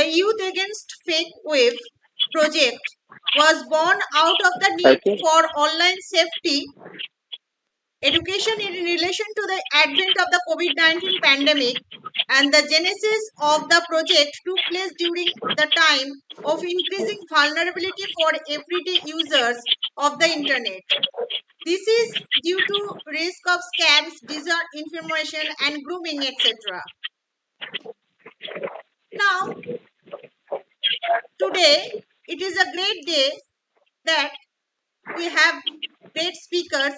The Youth Against Fake Wave project was born out of the need for online safety education in relation to the advent of the COVID-19 pandemic, and the genesis of the project took place during the time of increasing vulnerability for everyday users of the internet. This is due to risk of scams, disinformation, and grooming, etc. Now, today, it is a great day that we have great speakers,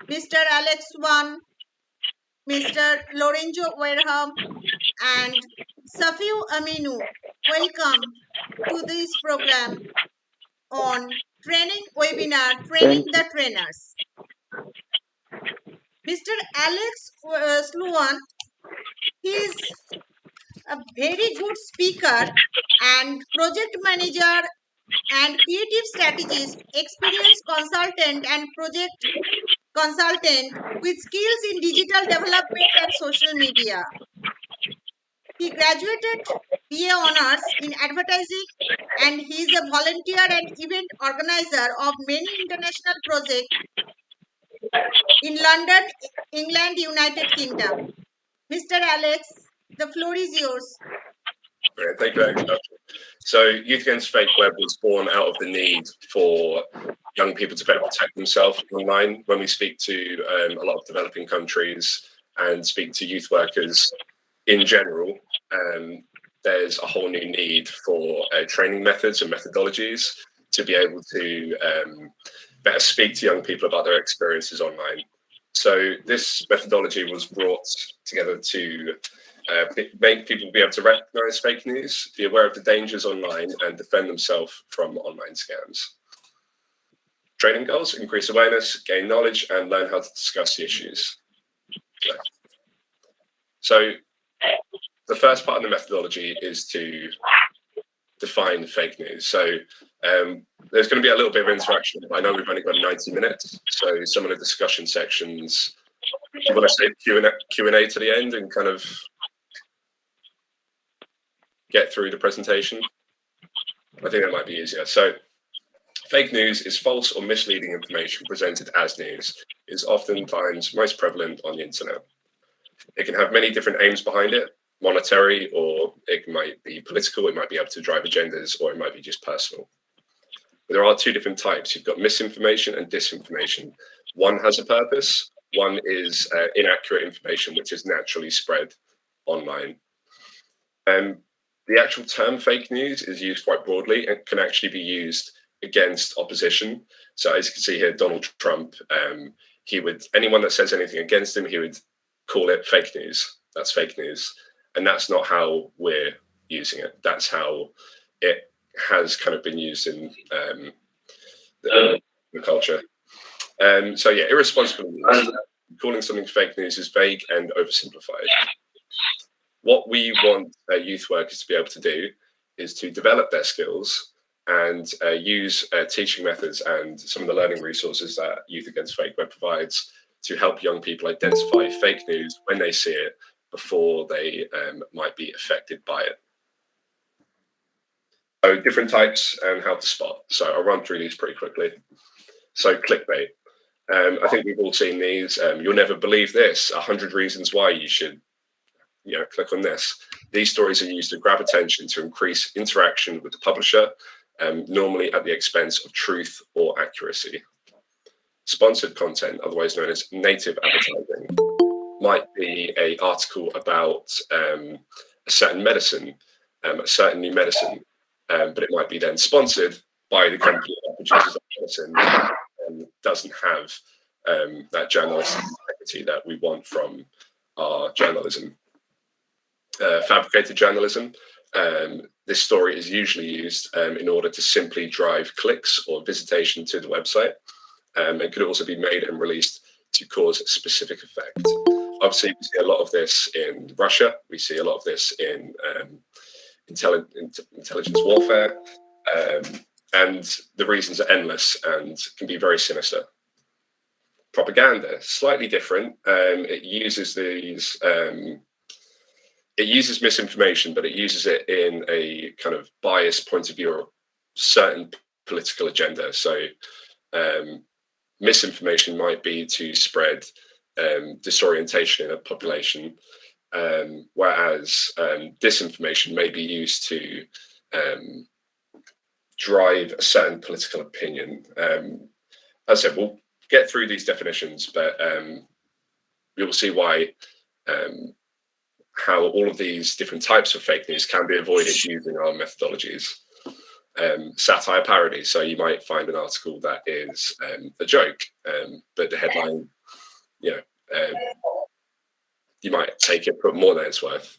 Mr. Alex Wan, Mr. Lorenzo Werham, and Safiu Aminu. Welcome to this program on training webinar, Training the Trainers. Mr. Alex Sluan, he is a very good speaker and project manager and creative strategist, experienced consultant and project consultant with skills in digital development and social media. He graduated BA Honors in Advertising, and he is a volunteer and event organizer of many international projects in London, England, United Kingdom. Mr. Alex, the floor is yours. Brilliant. Thank you very much. So Youth Against Fake Web was born out of the need for young people to better protect themselves online. When we speak to a lot of developing countries and speak to youth workers in general, there's a whole new need for training methods and methodologies to be able to better speak to young people about their experiences online. So this methodology was brought together to make people be able to recognize fake news, be aware of the dangers online, and defend themselves from online scams. Training goals: increase awareness, gain knowledge, and learn how to discuss the issues. So the first part of the methodology is to define fake news. So there's going to be a little bit of interaction. I know we've only got 90 minutes, so some of the discussion sections, do you want to say Q&A to the end and kind of get through the presentation? I think that might be easier. So fake news is false or misleading information presented as news. It is oftentimes most prevalent on the internet. It can have many different aims behind it, monetary, or it might be political, it might be able to drive agendas, or it might be just personal. But there are two different types. You've got misinformation and disinformation. One has a purpose, one is inaccurate information which is naturally spread online. The actual term fake news is used quite broadly and can actually be used against opposition. So as you can see here, Donald Trump, anyone that says anything against him, he would call it fake news. That's fake news. And that's not how we're using it. That's how it has kind of been used in the culture. So yeah, irresponsible news. Calling something fake news is vague and oversimplified. What we want youth workers to be able to do is to develop their skills and use teaching methods and some of the learning resources that Youth Against Fake Web provides to help young people identify fake news when they see it before they might be affected by it. So different types and how to spot. So I'll run through these pretty quickly. So clickbait. I think we've all seen these. You'll never believe this. 100 reasons why you should click on this. These stories are used to grab attention to increase interaction with the publisher, normally at the expense of truth or accuracy. Sponsored content, otherwise known as native advertising, might be an article about a certain medicine, a certain new medicine, but it might be then sponsored by the company that produces that medicine and doesn't have that journalistic integrity that we want from our journalism. Fabricated journalism. This story is usually used in order to simply drive clicks or visitation to the website. It could also be made and released to cause a specific effect. Obviously, we see a lot of this in Russia. We see a lot of this in intelligence warfare. And the reasons are endless and can be very sinister. Propaganda, slightly different. It uses these it uses misinformation, but it uses it in a kind of biased point of view or certain political agenda. So misinformation might be to spread disorientation in a population, whereas disinformation may be used to drive a certain political opinion. As I said, we'll get through these definitions, but you'll see why how all of these different types of fake news can be avoided using our methodologies. Satire parody. So you might find an article that is a joke, but the headline, you might take it, put more than it's worth.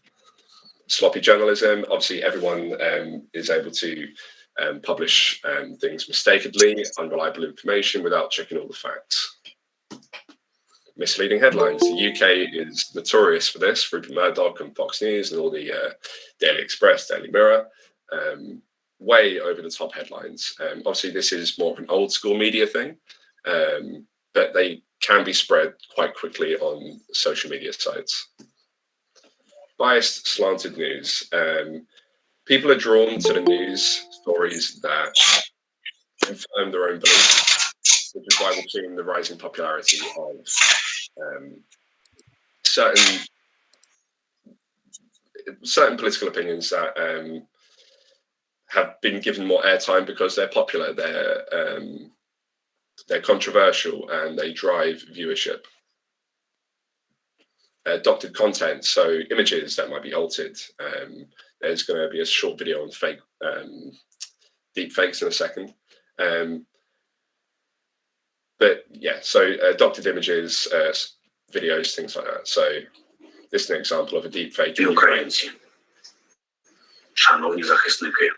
Sloppy journalism. Obviously, everyone is able to publish things mistakenly, unreliable information without checking all the facts. Misleading headlines. The UK is notorious for this. Rupert Murdoch and Fox News and all the Daily Express, Daily Mirror, way over the top headlines. Obviously, this is more of an old school media thing, but they can be spread quite quickly on social media sites. Biased, slanted news. People are drawn to the news stories that confirm their own beliefs, which is why we're seeing the rising popularity of certain political opinions that have been given more airtime because they're popular, they're controversial, and they drive viewership. Doctored content, so images that might be altered. There's going to be a short video on fake deep fakes in a second. But yeah, so doctored images, videos, things like that. So this is an example of a deep fake. Українці, шановні захисники,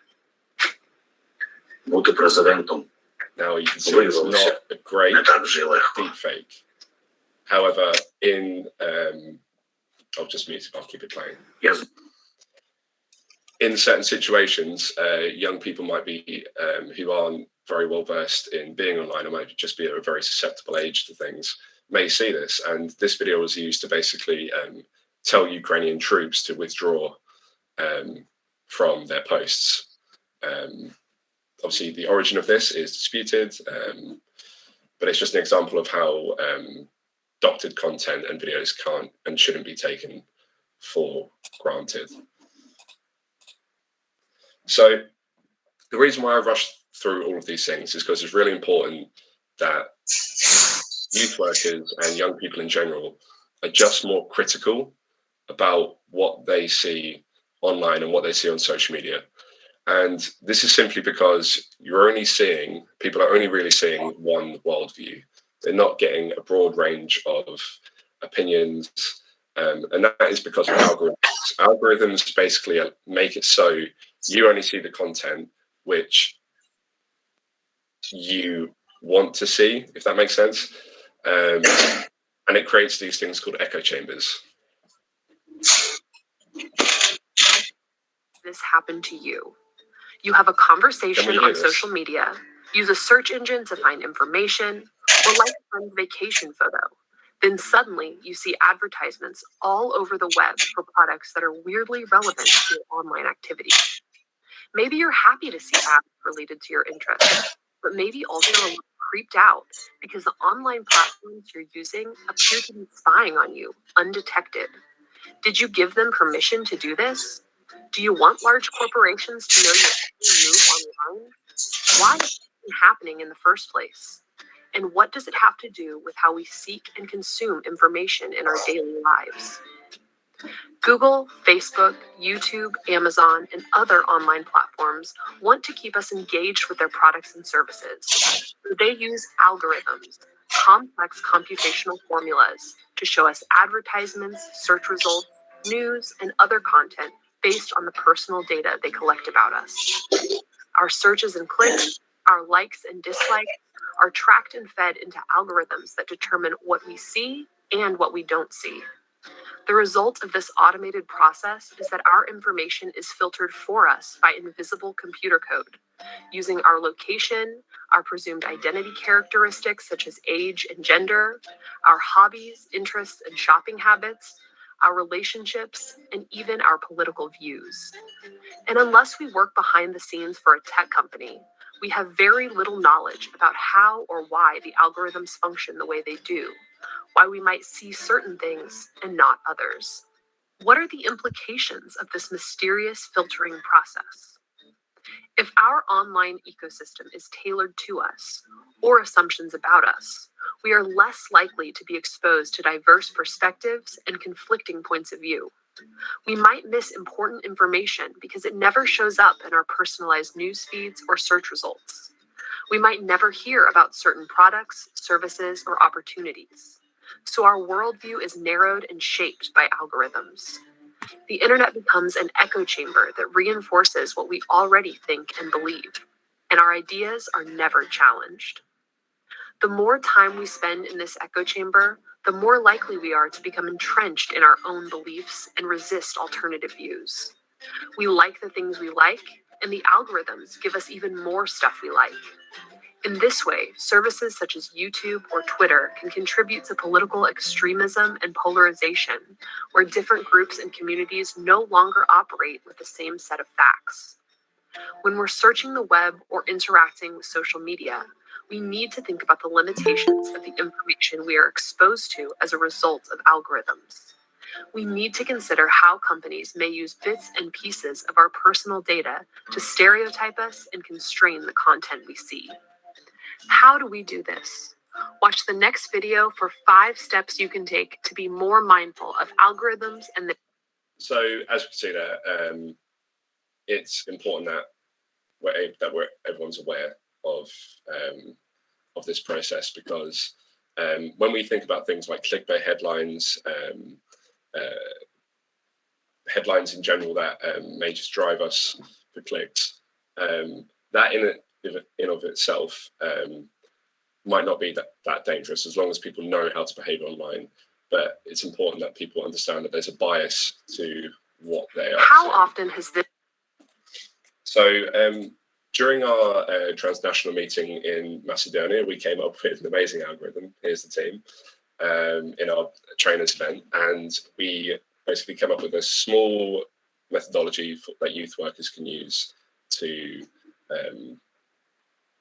бути президентом now you can see it's not a great deep fake. However, I'll just mute it, I'll keep it playing. Yes. In certain situations, young people might be who aren't very well versed in being online, or might just be at a very susceptible age to things, may see this. And this video was used to basically tell Ukrainian troops to withdraw from their posts. Obviously, the origin of this is disputed, but it's just an example of how doctored content and videos can't and shouldn't be taken for granted. So the reason why I rushed through all of these things is because it's really important that youth workers and young people in general are just more critical about what they see online and what they see on social media. And this is simply because people are only really seeing one worldview. They're not getting a broad range of opinions. And that is because of algorithms. Algorithms basically make it so you only see the content which you want to see, if that makes sense. And it creates these things called echo chambers. This happened to you. You have a conversation on social media, use a search engine to find information, or like a friend's vacation photo. Then suddenly you see advertisements all over the web for products that are weirdly relevant to your online activities. Maybe you're happy to see ads related to your interests, but maybe also a little creeped out because the online platforms you're using appear to be spying on you undetected. Did you give them permission to do this? Do you want large corporations to know your move online? Why is it happening in the first place? And what does it have to do with how we seek and consume information in our daily lives? Google, Facebook, YouTube, Amazon, and other online platforms want to keep us engaged with their products and services. They use algorithms, complex computational formulas, to show us advertisements, search results, news, and other content based on the personal data they collect about us. Our searches and clicks, our likes and dislikes, are tracked and fed into algorithms that determine what we see and what we don't see. The result of this automated process is that our information is filtered for us by invisible computer code, using our location, our presumed identity characteristics such as age and gender, our hobbies, interests, and shopping habits, our relationships, and even our political views. And unless we work behind the scenes for a tech company, we have very little knowledge about how or why the algorithms function the way they do, why we might see certain things and not others. What are the implications of this mysterious filtering process? If our online ecosystem is tailored to us, or assumptions about us, we are less likely to be exposed to diverse perspectives and conflicting points of view. We might miss important information because it never shows up in our personalized news feeds or search results. We might never hear about certain products, services, or opportunities. So our worldview is narrowed and shaped by algorithms. The internet becomes an echo chamber that reinforces what we already think and believe, and our ideas are never challenged. The more time we spend in this echo chamber, the more likely we are to become entrenched in our own beliefs and resist alternative views. We like the things we like, and the algorithms give us even more stuff we like. In this way, services such as YouTube or Twitter can contribute to political extremism and polarization, where different groups and communities no longer operate with the same set of facts. When we're searching the web or interacting with social media, we need to think about the limitations of the information we are exposed to as a result of algorithms. We need to consider how companies may use bits and pieces of our personal data to stereotype us and constrain the content we see. How do we do this? Watch the next video for 5 steps you can take to be more mindful of algorithms and the... So, as you can see there, it's important that everyone's aware of this process, because when we think about things like clickbait headlines, headlines in general that may just drive us for clicks, that in of itself might not be that dangerous as long as people know how to behave online. But it's important that people understand that there's a bias to what they are. How often has this... So during our transnational meeting in Macedonia, we came up with an amazing algorithm. Here's the team in our trainers event, and we basically came up with a small methodology that youth workers can use to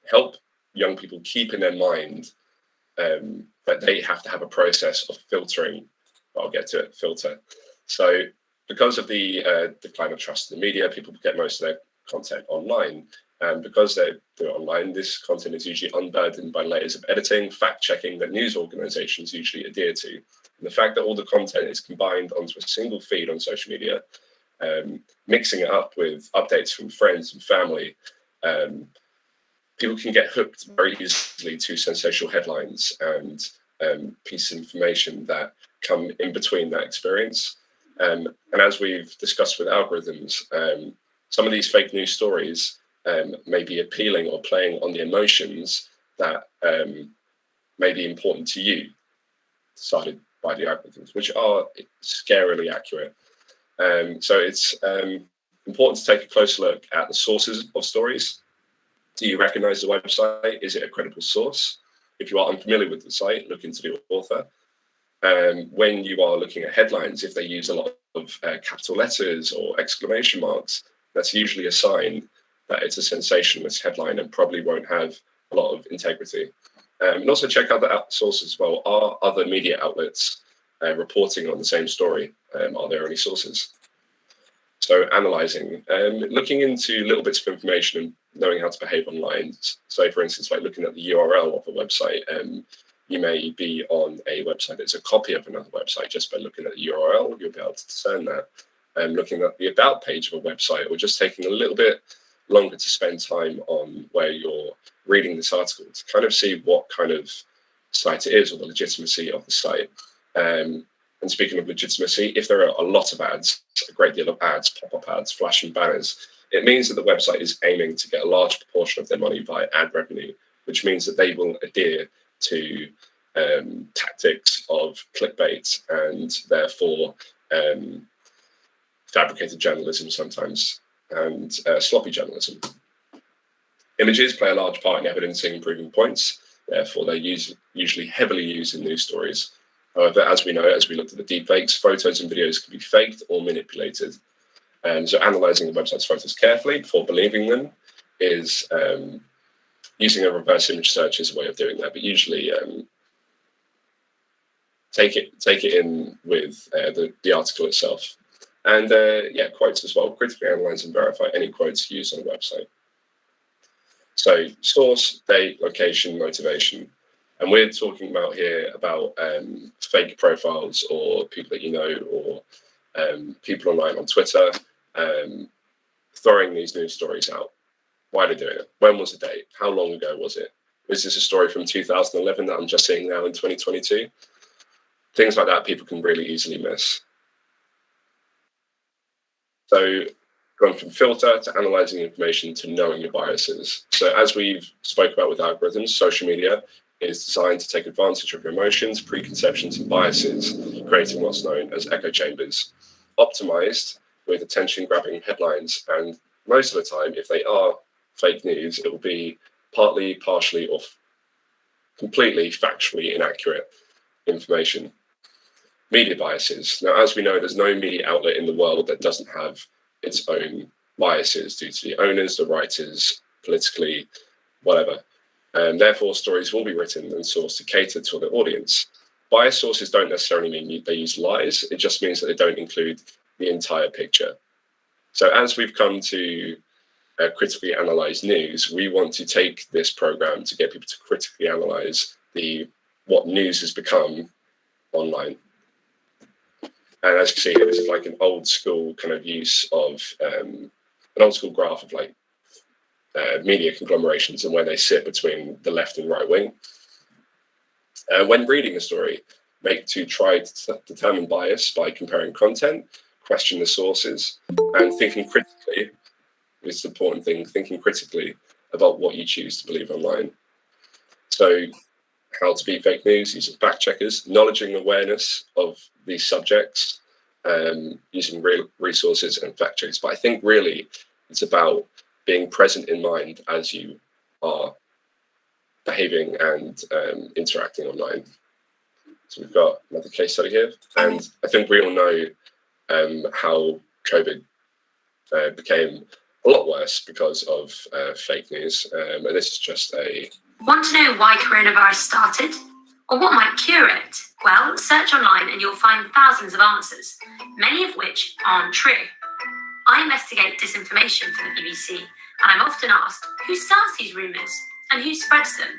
help young people keep in their mind that they have to have a process of filtering. I'll get to it, filter. So because of the decline of trust in the media, people get most of their content online. And because they do it online, this content is usually unburdened by layers of editing, fact-checking that news organizations usually adhere to. And the fact that all the content is combined onto a single feed on social media, mixing it up with updates from friends and family, people can get hooked very easily to sensational headlines and pieces of information that come in between that experience. And as we've discussed with algorithms, some of these fake news stories may be appealing or playing on the emotions that may be important to you, decided by the algorithms, which are scarily accurate. So it's important to take a close look at the sources of stories. Do you recognize the website? Is it a credible source? If you are unfamiliar with the site, look into the author. When you are looking at headlines, if they use a lot of capital letters or exclamation marks, that's usually a sign that it's a sensationalist headline and probably won't have a lot of integrity. And also check out the sources as well. Are other media outlets reporting on the same story? Are there any sources? So analyzing, looking into little bits of information and knowing how to behave online. So for instance, like looking at the URL of a website, you may be on a website that's a copy of another website. Just by looking at the URL, you'll be able to discern that. Looking at the about page of a website, or just taking a little bit longer to spend time on where you're reading this article to kind of see what kind of site it is, or the legitimacy of the site. And speaking of legitimacy, if there are a lot of ads, a great deal of ads, pop-up ads, flashing banners, it means that the website is aiming to get a large proportion of their money via ad revenue, which means that they will adhere to tactics of clickbait and therefore fabricated journalism sometimes, and sloppy journalism. Images play a large part in evidencing and proving points. Therefore, they're usually heavily used in news stories. However, as we know, as we looked at the deepfakes, photos and videos can be faked or manipulated. So analysing the website's photos carefully before believing them is using a reverse image search is a way of doing that, but usually take it in with the article itself. And quotes as well. Critically analyse and verify any quotes used on the website. So source, date, location, motivation. And we're talking about here about fake profiles or people that you know, or people online on Twitter throwing these news stories out. Why are they doing it? When was the date? How long ago was it? Is this a story from 2011 that I'm just seeing now in 2022? Things like that people can really easily miss. So going from filter to analysing information to knowing your biases. So as we've spoke about with algorithms, social media is designed to take advantage of your emotions, preconceptions and biases, creating what's known as echo chambers, optimized with attention-grabbing headlines. And most of the time, if they are fake news, it will be partly, partially, or completely factually inaccurate information. Media biases. Now, as we know, there's no media outlet in the world that doesn't have its own biases due to the owners, the writers, politically, whatever. And therefore, stories will be written and sourced to cater to the audience. Biased sources don't necessarily mean they use lies. It just means that they don't include the entire picture. So as we've come to critically analyze news, we want to take this program to get people to critically analyze what news has become online. And as you see here, this is like an old school kind of use of an old school graph of like media conglomerations and where they sit between the left and right wing. When reading a story, try to determine bias by comparing content, question the sources, and thinking critically. It's the important thing, thinking critically about what you choose to believe online. So how to beat fake news, using fact checkers, knowledge and awareness of these subjects, using real resources and fact checks. But I think really it's about being present in mind as you are behaving and interacting online. So we've got another case study here. And I think we all know how COVID became a lot worse because of fake news. And this is just a... Want to know why coronavirus started? Or what might cure it? Well, search online and you'll find thousands of answers, many of which aren't true. I investigate disinformation for the BBC, and I'm often asked, who starts these rumours and who spreads them?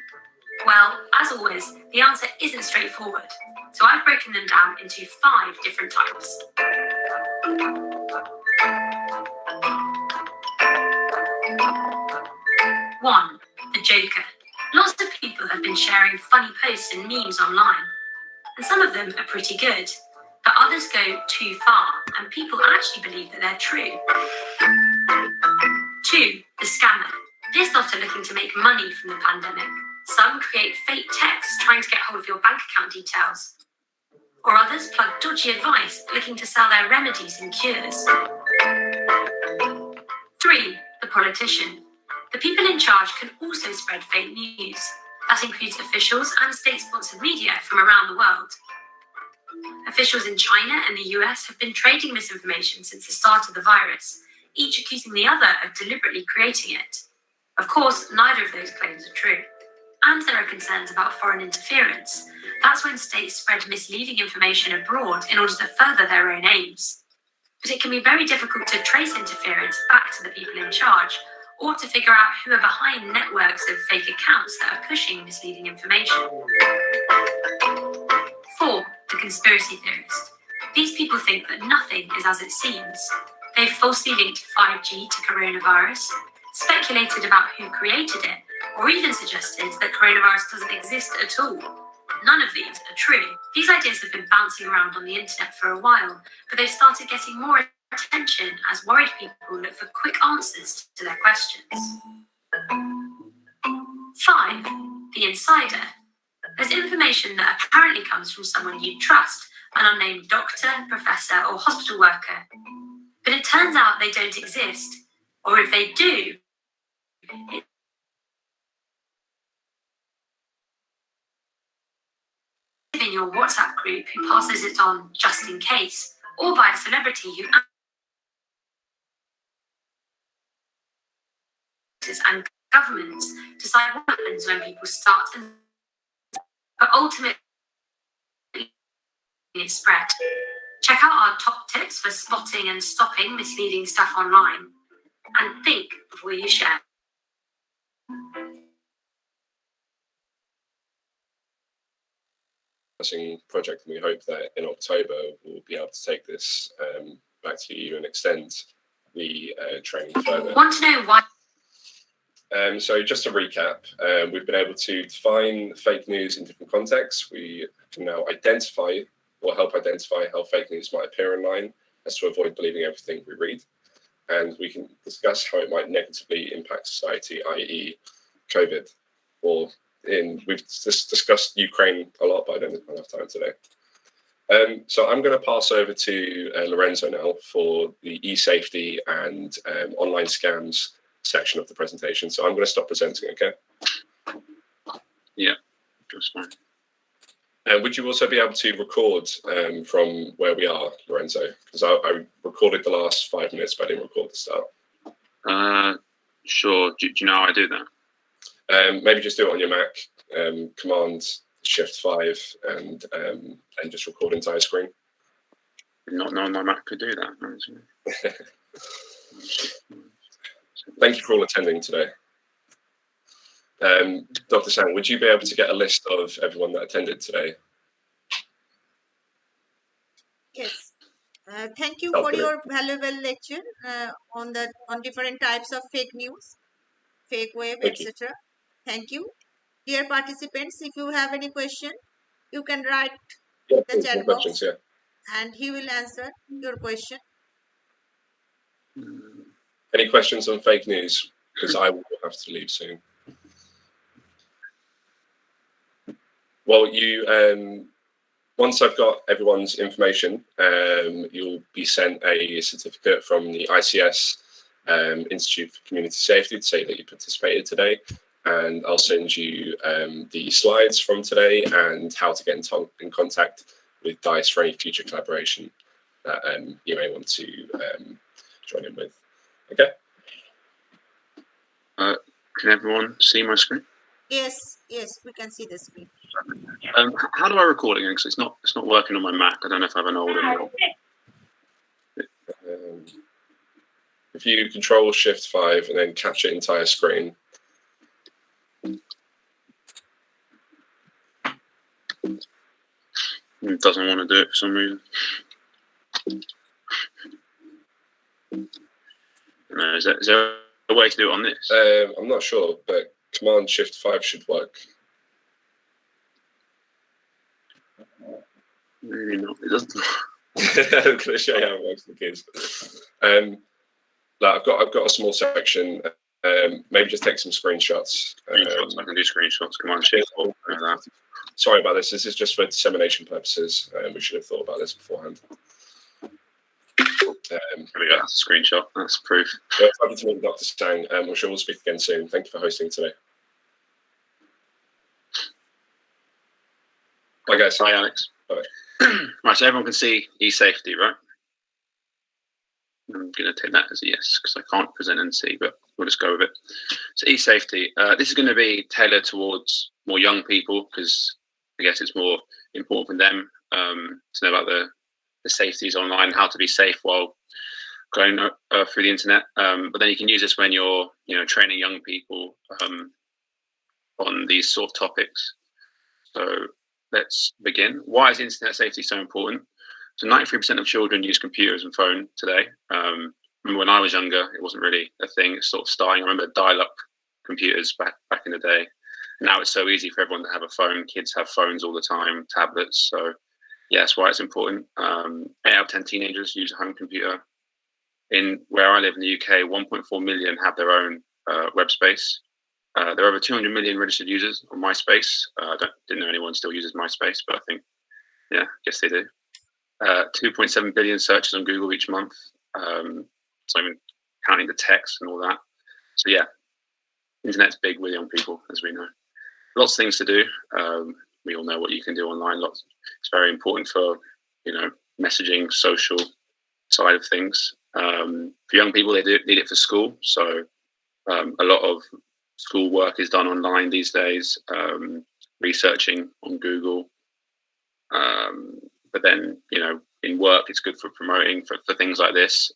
Well, as always, the answer isn't straightforward, so I've broken them down into 5 different types. 1. The Joker. Lots of people have been sharing funny posts and memes online, and some of them are pretty good, but others go too far, and people actually believe that they're true. 2. The Scammer. This lot are looking to make money from the pandemic. Some create fake texts trying to get hold of your bank account details, or others plug dodgy advice looking to sell their remedies and cures. 3. The Politician. The people in charge can also spread fake news. That includes officials and state-sponsored media from around the world. Officials in China and the US have been trading misinformation since the start of the virus, each accusing the other of deliberately creating it. Of course, neither of those claims are true. And there are concerns about foreign interference. That's when states spread misleading information abroad in order to further their own aims. But it can be very difficult to trace interference back to the people in charge, or to figure out who are behind networks of fake accounts that are pushing misleading information. 4. The Conspiracy Theorist. These people think that nothing is as it seems. They've falsely linked 5G to coronavirus, speculated about who created it, or even suggested that coronavirus doesn't exist at all. None of these are true. These ideas have been bouncing around on the internet for a while, but they've started getting more attention as worried people look for quick answers to their questions. 5. The Insider. There's information that apparently comes from someone you trust, an unnamed doctor, professor, or hospital worker. But it turns out they don't exist, or if they do, in your WhatsApp group who passes it on just in case, or by a celebrity who and governments decide what happens when people start and but ultimately it's spread. Check out our top tips for spotting and stopping misleading stuff online, and think before you share. Project, and we hope that in October we'll be able to take this back to you and extend the training further. Want to know why? So just to recap, we've been able to define fake news in different contexts. We can now identify or help identify how fake news might appear online as to avoid believing everything we read. And we can discuss how it might negatively impact society, i.e. COVID. We've discussed Ukraine a lot, but I don't think I have time today. So I'm going to pass over to Lorenzo now for the e-safety and online scams section of the presentation. So I'm going to stop presenting, okay? Yeah, that's fine. And would you also be able to record from where we are, Lorenzo? Because I recorded the last 5 minutes, but I didn't record the start. Sure. Do you know how I do that? Maybe just do it on your Mac. Command Shift 5 and just record entire screen. Not knowing my Mac could do that. Thank you for all attending today. Dr. Sang, would you be able to get a list of everyone that attended today? Yes. Thank you Oh, for brilliant. your valuable lecture on different types of fake news, fake web, Thank you. etc. Thank you. Dear participants, if you have any question, you can write Yeah, the chat box questions, yeah. and he will answer your question. Any questions on fake news? Because I will have to leave soon. Well, once I've got everyone's information, you'll be sent a certificate from the ICS Institute for Community Safety to say that you participated today. And I'll send you the slides from today and how to get in contact with DICE for any future collaboration that you may want to join in with. Okay? Can everyone see my screen? Yes, we can see the screen. How do I record it again? Because it's not working on my Mac. I don't know if I have an older model. If you Control Shift 5 and then capture entire screen. It doesn't want to do it for some reason. No, is there a way to do it on this? I'm not sure, but Command Shift 5 should work. Maybe not. It doesn't. I'm going to show you how it works for the kids. I've got a small section. Maybe just take some screenshots. I can do screenshots. Command Shift. Sorry about this. This is just for dissemination purposes. We should have thought about this beforehand. There we go. That's a screenshot. That's proof. Happy to meet Dr. Sang. I'm sure we'll speak again soon. Thank you for hosting today. Bye, guys. Hi, Alex. Bye. Right, so everyone can see e-safety, right? I'm going to take that as a yes because I can't present and see, but we'll just go with it. So e-safety. This is going to be tailored towards more young people because I guess it's more important for them to know about the safeties online, how to be safe while going through the internet. But then you can use this when you're, training young people on these sort of topics. So let's begin. Why is internet safety so important? So 93% of children use computers and phone today. Remember when I was younger, it wasn't really a thing. It's sort of starting. I remember dial-up computers back in the day. Now it's so easy for everyone to have a phone. Kids have phones all the time, tablets. So yeah, that's why it's important. 8 out of 10 teenagers use a home computer. In where I live in the UK, 1.4 million have their own web space. There are over 200 million registered users on MySpace. I didn't know anyone still uses MySpace, but I think, yeah, I guess they do. 2.7 billion searches on Google each month. So even counting the text and all that. So yeah, internet's big with young people, as we know. Lots of things to do. we all know what you can do online. It's very important for, messaging, social side of things. For young people, they need it for school. So a lot of school work is done online these days, researching on Google. But then, in work, it's good for promoting for things like this.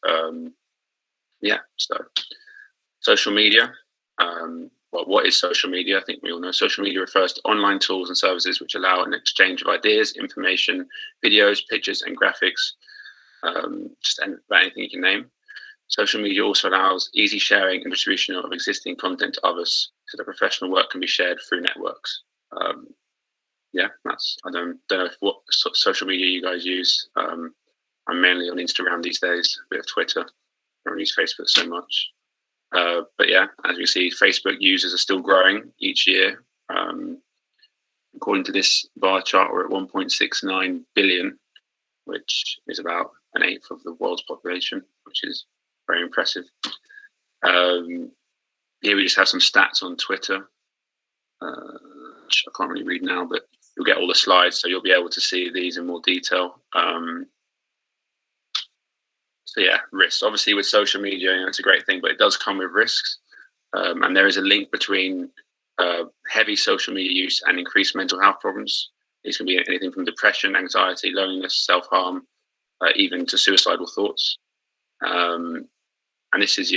So social media. What is social media? I think we all know social media refers to online tools and services which allow an exchange of ideas, information, videos, pictures, and graphics, just about anything you can name. Social media also allows easy sharing and distribution of existing content to others, so that professional work can be shared through networks. I don't know what social media you guys use. I'm mainly on Instagram these days. We have Twitter. I don't use Facebook so much. But yeah, as you see, Facebook users are still growing each year. According to this bar chart, we're at 1.69 billion, which is about an eighth of the world's population, which is very impressive. Here we just have some stats on Twitter, which I can't really read now, but you'll get all the slides, so you'll be able to see these in more detail. Risks. Obviously, with social media, it's a great thing, but it does come with risks. And there is a link between heavy social media use and increased mental health problems. These can be anything from depression, anxiety, loneliness, self-harm, even to suicidal thoughts. And this is,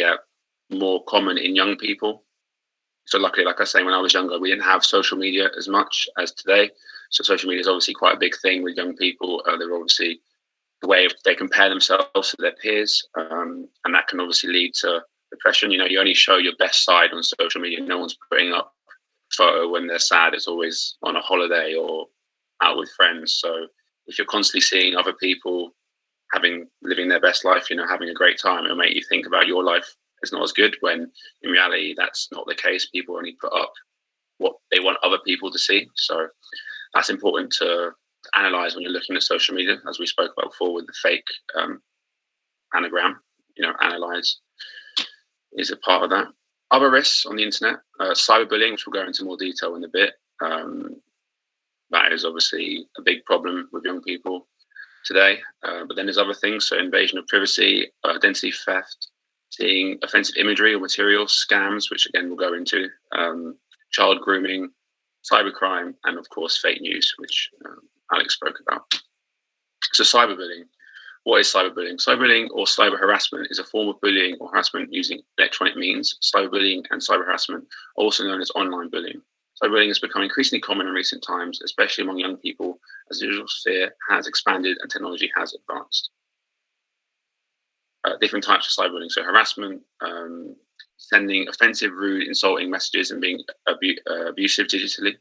more common in young people. So luckily, like I say, when I was younger, we didn't have social media as much as today. So social media is obviously quite a big thing with young people. They're obviously the way they compare themselves to their peers, and that can obviously lead to depression. You only show your best side on social media. No one's putting up a photo when they're sad. It's always on a holiday or out with friends. So if you're constantly seeing other people living their best life, having a great time, it'll make you think about your life is not as good, when in reality that's not the case. People only put up what they want other people to see. So that's important to analyze when you're looking at social media, as we spoke about before with the fake anagram. Analyze is a part of that. Other risks on the internet, cyberbullying, which we'll go into more detail in a bit. That is obviously a big problem with young people today. But then there's other things, so invasion of privacy, identity theft, seeing offensive imagery or materials, scams, which again we'll go into, child grooming, cybercrime, and of course fake news, which Alex spoke about. So cyberbullying. What is cyberbullying? Cyberbullying or cyber harassment is a form of bullying or harassment using electronic means. Cyberbullying and cyber harassment are also known as online bullying. Cyberbullying has become increasingly common in recent times, especially among young people, as the digital sphere has expanded and technology has advanced. Different types of cyberbullying. So harassment, sending offensive, rude, insulting messages and being abusive digitally.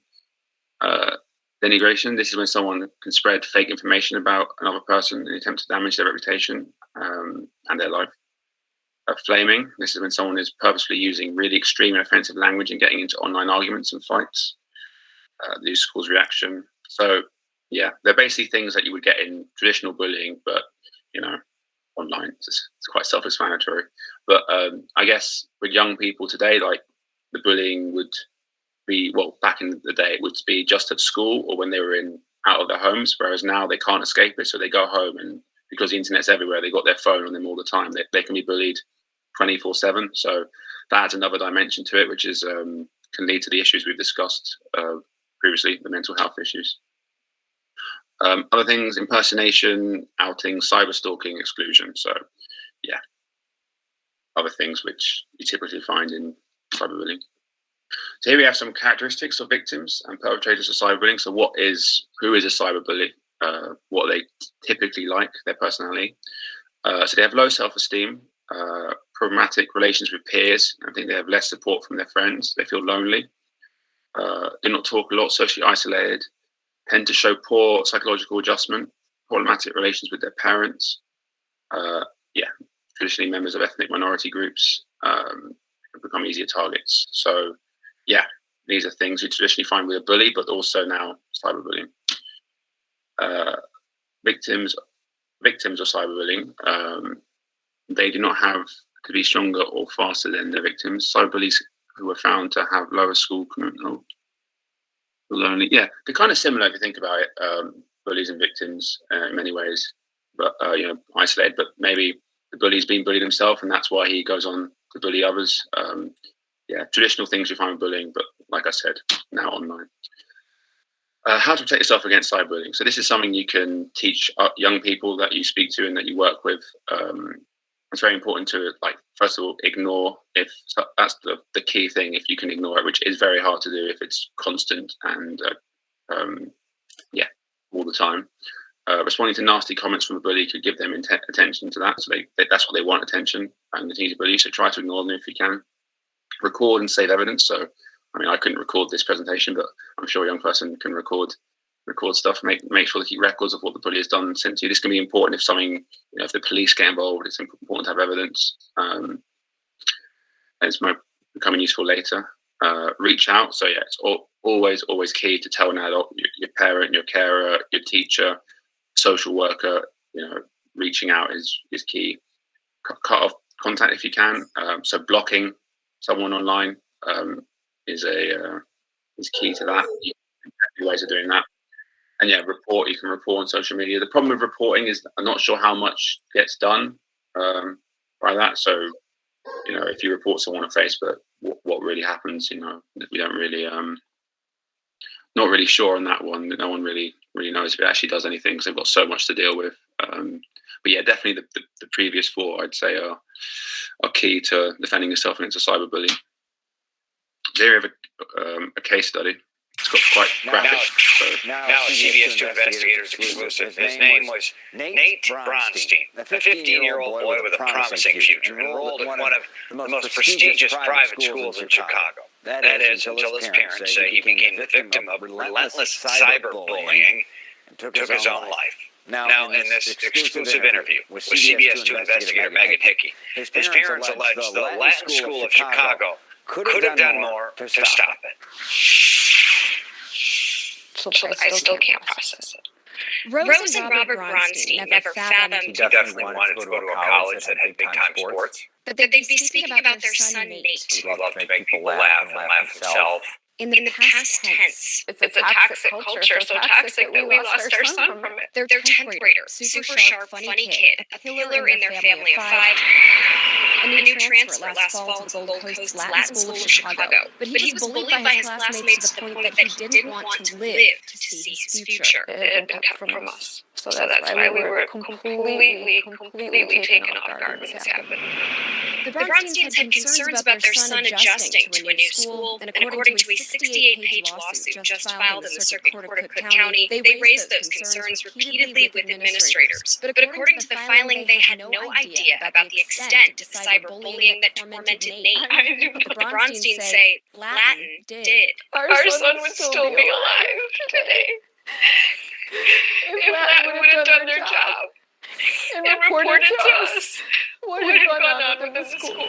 Denigration. This is when someone can spread fake information about another person in an attempt to damage their reputation and their life. Flaming. This is when someone is purposefully using really extreme and offensive language and getting into online arguments and fights. These cause reaction. So yeah, they're basically things that you would get in traditional bullying, but online. It's quite self-explanatory. But I guess with young people today, like the bullying would be, well, back in the day, it would be just at school or when they were out of their homes, whereas now they can't escape it. So they go home, and because the internet's everywhere, they got their phone on them all the time. They can be bullied 24/7. So that adds another dimension to it, which is can lead to the issues we've discussed previously, the mental health issues. Other things: impersonation, outing, cyber stalking, exclusion. So yeah, other things which you typically find in cyberbullying. So here we have some characteristics of victims and perpetrators of cyberbullying. So who is a cyberbully? What are they typically like, their personality? So they have low self-esteem, problematic relations with peers. I think they have less support from their friends. They feel lonely, do not talk a lot, socially isolated, tend to show poor psychological adjustment, problematic relations with their parents. Traditionally members of ethnic minority groups have become easier targets. So yeah, these are things you traditionally find with a bully, but also now cyberbullying. Victims of cyberbullying, they do not have to be stronger or faster than their victims. Cyberbullies who were found to have lower school lonely. Yeah, they're kind of similar if you think about it. Bullies and victims in many ways, but isolated. But maybe the bully's been bullied himself, and that's why he goes on to bully others. Traditional things you find with bullying, but like I said, now online. How to protect yourself against cyberbullying. So this is something you can teach young people that you speak to and that you work with. It's very important to, first of all, ignore if that's the key thing. If you can ignore it, which is very hard to do if it's constant and all the time. Responding to nasty comments from a bully could give them attention to that. So that's what they want, attention, and the easy bully. So try to ignore them if you can. Record and save evidence. So, I couldn't record this presentation, but I'm sure a young person can record stuff. Make sure they keep records of what the bully has done and sent to you. This can be important if something, if the police get involved. It's important to have evidence. And it's becoming useful later. Reach out. So yeah, it's always key to tell an adult, your parent, your carer, your teacher, social worker. Reaching out is key. Cut off contact if you can. So blocking someone online is key to that. There are ways of doing that. And yeah, report. You can report on social media. The problem with reporting is I'm not sure how much gets done by that. So if you report someone on Facebook, what really happens? We don't really not really sure on that one. No one really knows if it actually does anything because they've got so much to deal with. But yeah, definitely the previous four I'd say are key to defending yourself against a cyberbully. There we have a case study. It's got quite graphic. Now a CBS 2 investigators exclusive. His name was Nate Bronstein, a 15-year-old boy with a promising future, enrolled at one of the most prestigious private schools in Chicago. That is, until his parents say he became the victim of relentless cyberbullying and took his own life. Now, in this exclusive interview with CBS 2 investigator Megan Hickey, his parents allege the Latin School of Chicago could have done more to stop it. I still can't process it. Rose and Robert Bronstein never fathomed He definitely wanted to go to a college that had big-time sports. that they'd be speaking about their son Nate. He loved to make people laugh and laugh himself. In the past tense. It's a toxic culture, so toxic that we lost our son from it. They're 10th grader, super sharp, funny kid, a pillar in their family of 5. A new transfer last fall to the Gold Coast Latin School of Chicago. But he was bullied by his classmates to the point that he didn't want to live to see his future. It had been kept from us. So that's why we were completely taken off guard when this happened. The Bronsteins had concerns about their son adjusting to a new school, and according to a 68-page lawsuit just filed in the Circuit Court of Cook County, they raised those concerns repeatedly with administrators. But according to the filing, they had no idea about the extent of the cyberbullying that tormented Nate. But the Bronsteins say Latin did. Our son would still be alive today. If Latin would have done their job and reported to us what had gone on within the school.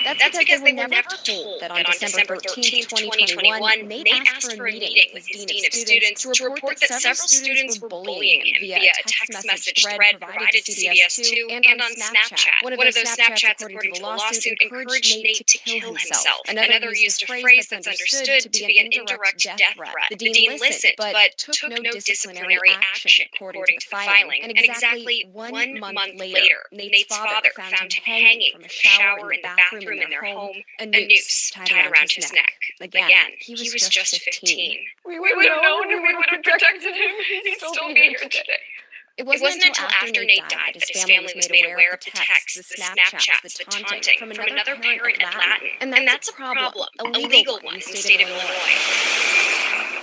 That's because they were never told that on December 13, 2021, Nate asked for a meeting with his dean of students to report that several students were bullying him via a text message thread provided to CBS 2 and on Snapchat. One of those Snapchats, according to the lawsuit, encouraged Nate to kill himself. Another used a phrase that's understood to be an indirect death threat. The dean listened, but took no disciplinary action, according to the filing. And exactly 1 month later, Nate's father found him hanging from a shower in the bathroom in their home, a noose tied around his neck. Again, he was just 15. We would have known and we would have protected him. He'd still be here today. It wasn't until after Nate died that his family was made aware of the texts, the Snapchats, the taunting from another parent at Latin. And that's a problem, a legal one in the state of Illinois.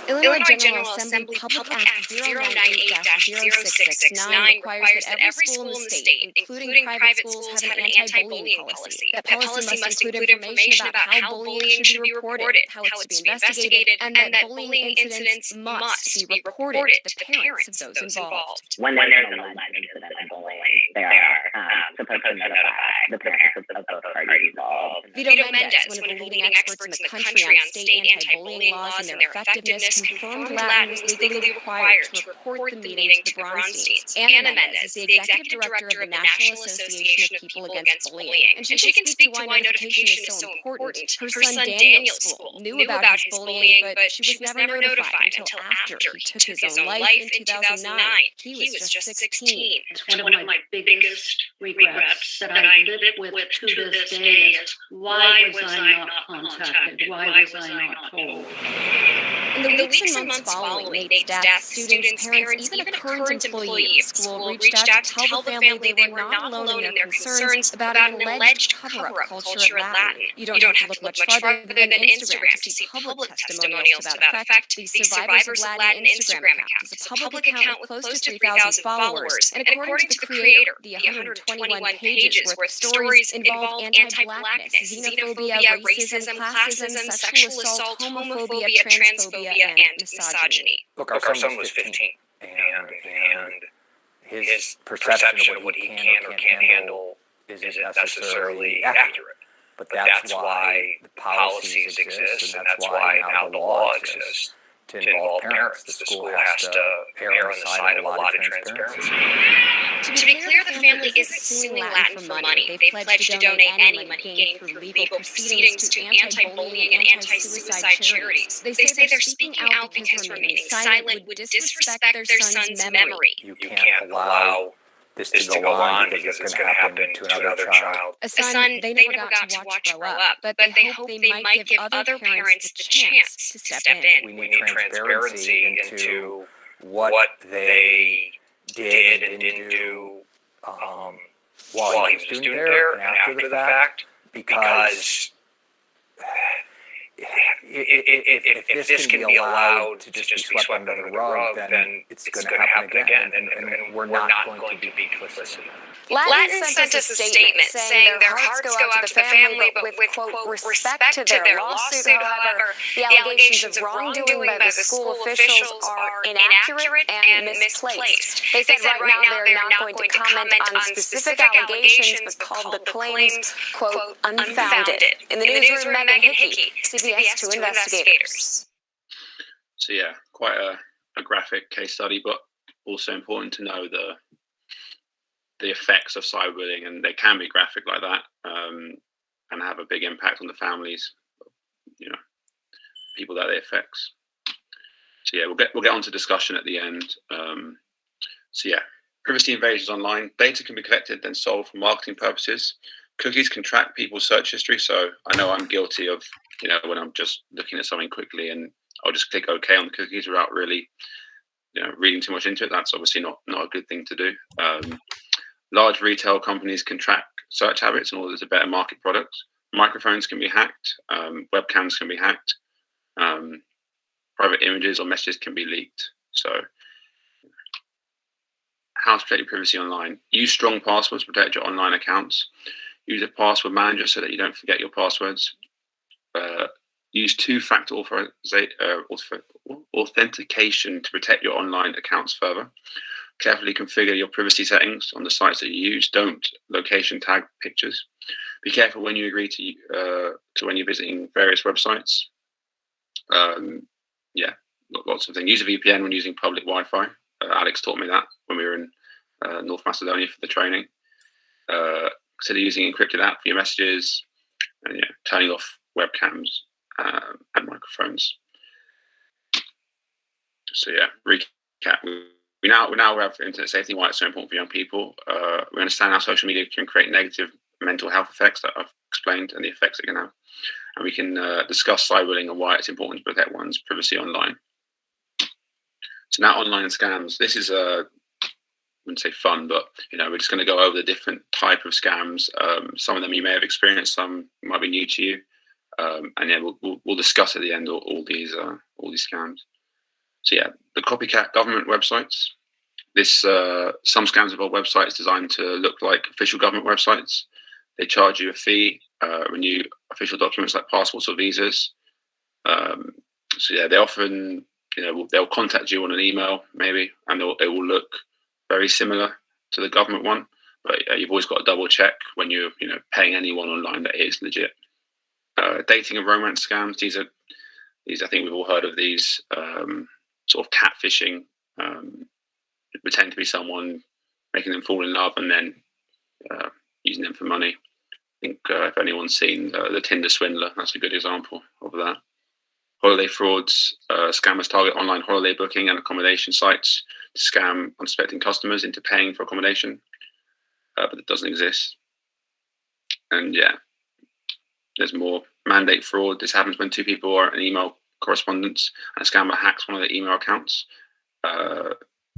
Illinois General Assembly Public Act 098-06669 requires that every school in the state, including private schools, have an anti-bullying policy. That policy must include information about how bullying should be reported, how it's to be investigated, and that bullying incidents must be reported to the parents of those involved. When there's an alleged incident of bullying, they are supposed to notify the parents of both parties involved. Vito Mendez, one of the leading experts in the country on state anti-bullying laws and their effectiveness, confirmed Latin was legally required to report the meeting to the Bronsteins. Anna Mendez is the executive director of the National Association of People Against Bullying, and she can speak to why notification is so important. Her son Daniel's school knew about his bullying, but she was never notified until after he took his own life in 2009. He was just 16. It's one of my biggest regrets that I live with to this day is why was I not contacted? Why was I not told? In the weeks and months following Nate's death, students, parents, even a current employee at school reached out to tell the family they were not alone in their concerns about an alleged cover-up culture at Latin. You don't have to look much farther than Instagram to see public testimonials to that effect. The Survivors of Latin Instagram account is a public account with close to 3,000 followers, and according to the creator, the 121 pages worth of stories involve anti-blackness, xenophobia, racism, classism, sexual assault, homophobia, transphobia, and misogyny. Look, our son was 15, and his perception of what he can or can't handle isn't necessarily accurate. But that's why the policies exist, and that's why now the law exists to involve parents. The school has to err on the side of a lot of transparency. To be clear, the family isn't suing Latin for money. They pledged to donate any money gained through legal proceedings to anti-bullying and anti-suicide charities. They say they're speaking out because remaining silent would disrespect their son's memory. You can't allow this to go on because it's going to happen to another child. A son they never got to watch grow up, but they hope they might give other parents the chance to step in. We need transparency into what they did and didn't do while he was a student there and after the fact, because if this can be allowed to just be swept under the rug, then it's going to happen again, and we're not going to be complicit. Latin sent us a statement saying their hearts go out to the family, but with, quote, respect to their lawsuit, however, the allegations of wrongdoing by the school officials are inaccurate and misplaced. They said right now they're not going to comment on specific allegations, but called the claims, quote, unfounded. In the newsroom, Megan Hickey, CBS 2 investigators. So yeah, quite a graphic case study, but also important to know the effects of cyberbullying, and they can be graphic like that, and have a big impact on the families, people that they affects. So yeah, we'll get on to discussion at the end. So yeah, privacy invasions online. Data can be collected then sold for marketing purposes. Cookies can track people's search history. So I know I'm guilty of, when I'm just looking at something quickly and I'll just click OK on the cookies without really, reading too much into it. That's obviously not a good thing to do. Large retail companies can track search habits in order to better market products. Microphones can be hacked. Webcams can be hacked. Private images or messages can be leaked. So how to protect your privacy online. Use strong passwords to protect your online accounts. Use a password manager so that you don't forget your passwords. Use two-factor authentication to protect your online accounts further. Carefully configure your privacy settings on the sites that you use. Don't location tag pictures. Be careful when you agree to when you're visiting various websites. Lots of things. Use a VPN when using public Wi-Fi. Alex taught me that when we were in North Macedonia for the training. Consider using encrypted app for your messages, and turning off webcams and microphones. So recap. We now have internet safety, why it's so important for young people. We understand how social media can create negative mental health effects that I've explained and the effects it can have. And we can discuss cyberbullying and why it's important to protect one's privacy online. So now online scams. This is I wouldn't say fun, but we're just going to go over the different type of scams. Some of them you may have experienced, some might be new to you, and we'll discuss at the end all these scams. So the copycat government websites. Some scams involve websites designed to look like official government websites. They charge you a fee, renew official documents like passports or visas. They often, they'll contact you on an email maybe, and it will look very similar to the government one, But you've always got to double check when you're paying anyone online that it is legit. Dating and romance scams. These I think we've all heard of these. Sort of catfishing. Pretend to be someone, making them fall in love, and then using them for money. I think if anyone's seen the Tinder swindler, that's a good example of that. Holiday frauds. Scammers target online holiday booking and accommodation sites to scam unsuspecting customers into paying for accommodation, but it doesn't exist. And yeah, there's more. Mandate fraud. This happens when two people are in email correspondence and a scammer hacks one of their email accounts.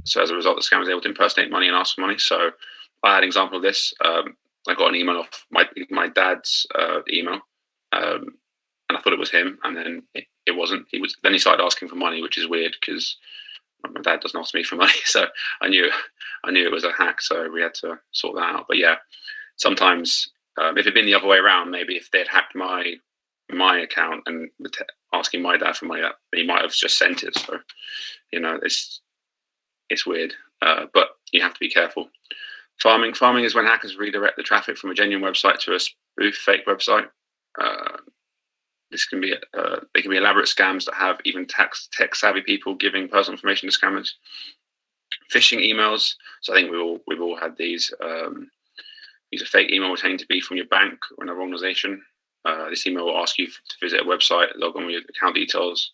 So as a result, the scammer is able to impersonate money and ask for money. So I had an example of this. I got an email off my dad's email, and I thought it was him, and then it wasn't. Then he started asking for money, which is weird because my dad doesn't ask me for money. So I knew it was a hack. So we had to sort that out. But yeah, sometimes if it'd been the other way around, maybe if they'd hacked my account and asking my dad for money, that he might have just sent it. So it's weird, but you have to be careful. Farming is when hackers redirect the traffic from a genuine website to a spoof fake website. This can be they can be elaborate scams that have even tech savvy people giving personal information to scammers. Phishing emails. So I think we've all had these. These are fake email pretending to be from your bank or another organization. This email will ask you to visit a website, log on with your account details.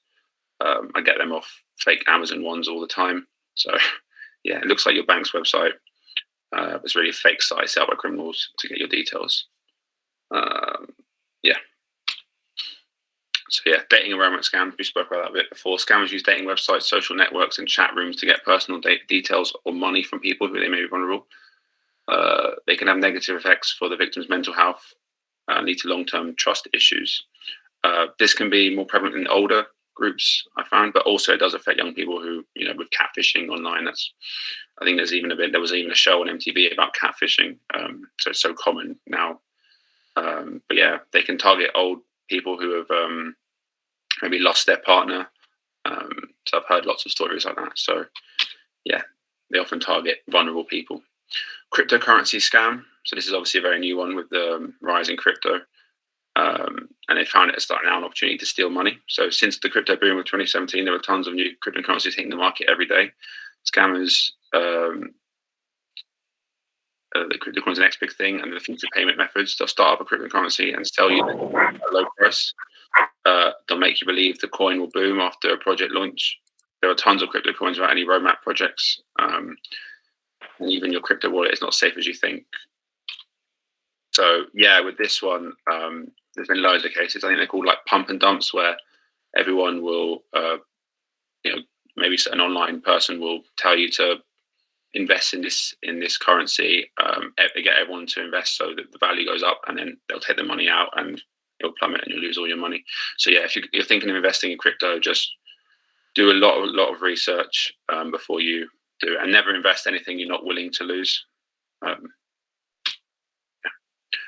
I get them off fake Amazon ones all the time. So yeah, it looks like your bank's website. It's really a fake site set up by criminals to get your details. Yeah. So yeah, dating and romance scams. We spoke about that a bit before. Scammers use dating websites, social networks, and chat rooms to get personal details or money from people who they may be vulnerable. They can have negative effects for the victim's mental health and lead to long-term trust issues. This can be more prevalent in older groups, I found, but also it does affect young people who, with catfishing online. I think there was even a show on MTV about catfishing. So it's so common now. But yeah, they can target old people who have maybe lost their partner. So I've heard lots of stories like that. So yeah, they often target vulnerable people. Cryptocurrency scam. So this is obviously a very new one with the rise in crypto. And they found it as starting out an opportunity to steal money. So since the crypto boom of 2017, there were tons of new cryptocurrencies hitting the market every day. Scammers, the cryptocurrency is the next big thing, and the future payment methods. They'll start up a cryptocurrency and sell you at a low price. They'll make you believe the coin will boom after a project launch. There are tons of crypto coins without any roadmap projects. And even your crypto wallet is not safe as you think. So yeah, with this one, there's been loads of cases. I think they're called like pump and dumps, where everyone will, maybe an online person will tell you to invest in this currency. They get everyone to invest so that the value goes up, and then they'll take the money out and it'll plummet and you'll lose all your money. So yeah, if you're thinking of investing in crypto, just do a lot of research before you do it, and never invest anything you're not willing to lose.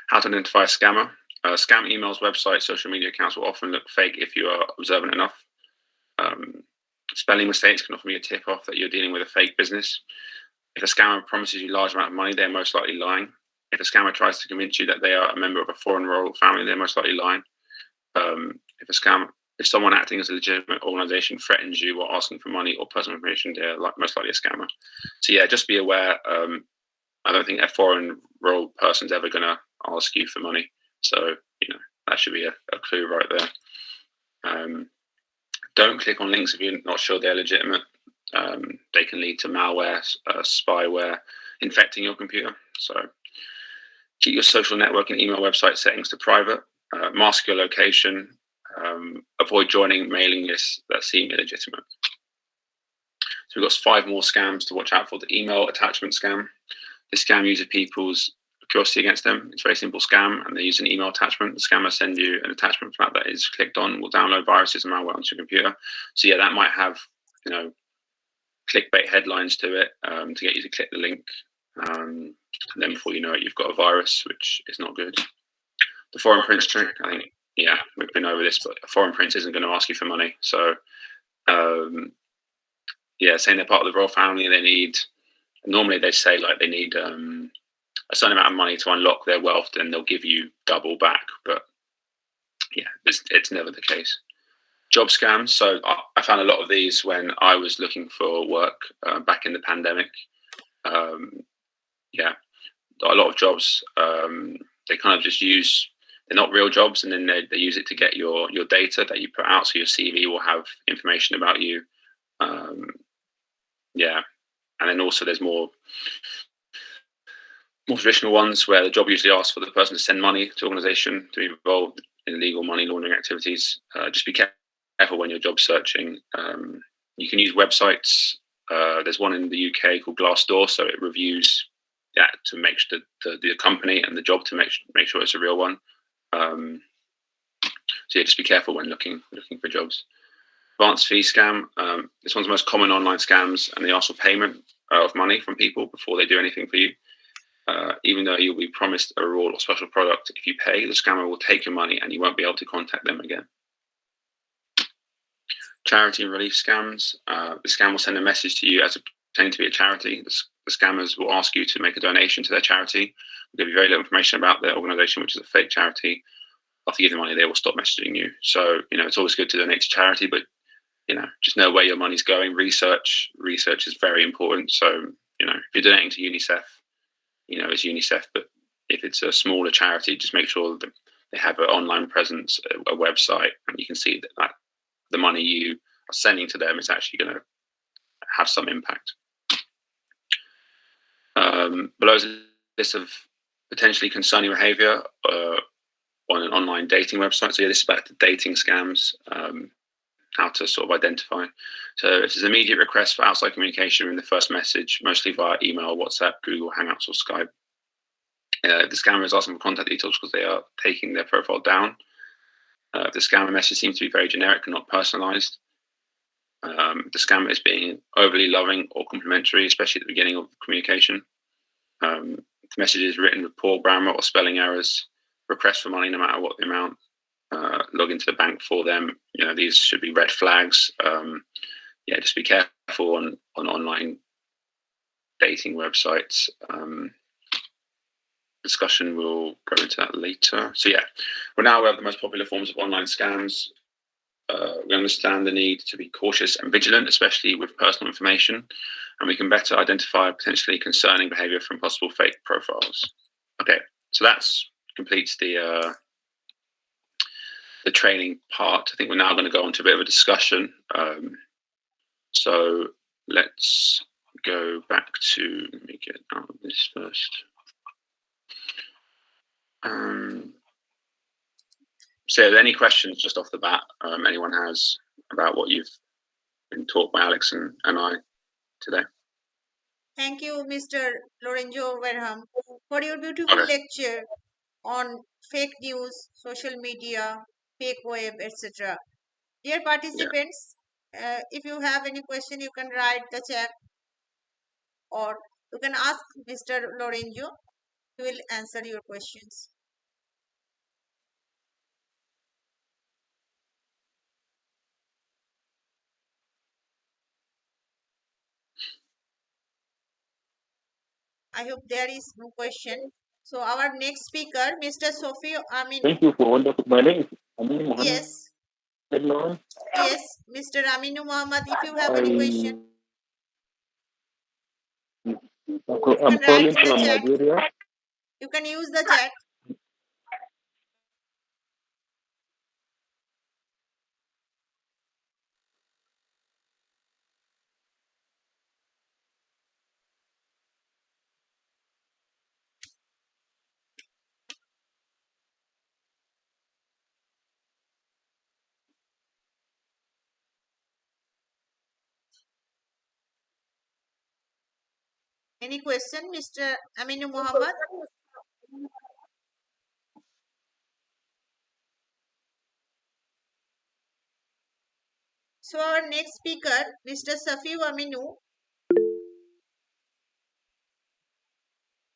How to identify a scammer. Scam emails, websites, social media accounts will often look fake if you are observant enough. Spelling mistakes can often be a tip-off that you're dealing with a fake business. If a scammer promises you a large amount of money, they're most likely lying. If a scammer tries to convince you that they are a member of a foreign royal family, they're most likely lying. If someone acting as a legitimate organization threatens you while asking for money or personal information, they're most likely a scammer. So yeah, just be aware. I don't think a foreign royal person's ever going to ask you for money. So, that should be a clue right there. Don't click on links if you're not sure they're legitimate. They can lead to malware, spyware, infecting your computer. So keep your social network and email website settings to private. Mask your location. Avoid joining mailing lists that seem illegitimate. So we've got 5 more scams to watch out for. The email attachment scam. This scam uses people's curiosity against them. It's a very simple scam, and they use an email attachment. The scammer sends you an attachment for that is clicked on, will download viruses and malware onto your computer. So yeah, that might have clickbait headlines to it to get you to click the link. And then before you know it, you've got a virus, which is not good. The foreign prince trick, I think, yeah, we've been over this, but a foreign prince isn't going to ask you for money. So saying they're part of the royal family, normally they say like they need a certain amount of money to unlock their wealth, then they'll give you double back. But yeah, it's never the case. Job scams. So I found a lot of these when I was looking for work back in the pandemic. Yeah, a lot of jobs, they kind of just use, they're not real jobs, and then they use it to get your data that you put out. So your CV will have information about you. Yeah. And then also there's more traditional ones where the job usually asks for the person to send money to organization to be involved in illegal money laundering activities. Just be careful when you're job searching. You can use websites. There's one in the UK called Glassdoor, so it reviews that to make sure the company and the job to make sure it's a real one. So yeah, just be careful when looking for jobs. Advanced fee scam. This one's the most common online scams, and they ask for payment of money from people before they do anything for you. Even though you'll be promised a reward or special product, if you pay, the scammer will take your money and you won't be able to contact them again. Charity and relief scams. The scam will send a message to you as pretending to be a charity. The scammers will ask you to make a donation to their charity. They'll give you very little information about their organization, which is a fake charity. After you give them money, they will stop messaging you. So, it's always good to donate to charity, but, just know where your money's going. Research is very important. So, if you're donating to UNICEF, it's UNICEF, but if it's a smaller charity, just make sure that they have an online presence, a website, and you can see that the money you are sending to them is actually going to have some impact. Below is a list of potentially concerning behavior on an online dating website. So yeah, this is about the dating scams, how to sort of identify. So if there's immediate requests for outside communication in the first message, mostly via email, WhatsApp, Google Hangouts, or Skype. The scammer is asking for contact details because they are taking their profile down. The scammer message seems to be very generic and not personalized. The scammer is being overly loving or complimentary, especially at the beginning of communication. The message is written with poor grammar or spelling errors. Request for money no matter what the amount. Log into the bank for them. These should be red flags. Just be careful on online dating websites. Discussion will go into that later. So yeah, we're now aware of the most popular forms of online scams. We understand the need to be cautious and vigilant, especially with personal information, and we can better identify potentially concerning behavior from possible fake profiles. Okay, so that's completes the training part. I think we're now going to go on to a bit of a discussion. So let's go back to, let me get out of this first. So are there any questions just off the bat anyone has about what you've been taught by Alex and I today? Thank you, Mr. Lorenzo Verham, for your beautiful lecture on fake news, social media, fake web, etc. Dear participants, if you have any question, you can write the chat or you can ask Mr. Lorenzo. He will answer your questions. I hope there is no question. So our next speaker, Mr. Sophie Amin. Thank you for wonderful. My name is Amin Mohammed. Yes. Yes, Mr. Aminu Muhammad, if you have any question. I'm calling from Nigeria. You can use the chat. Any question, Mr. Aminu Muhammad? So our next speaker, Mr. Safiu Aminu.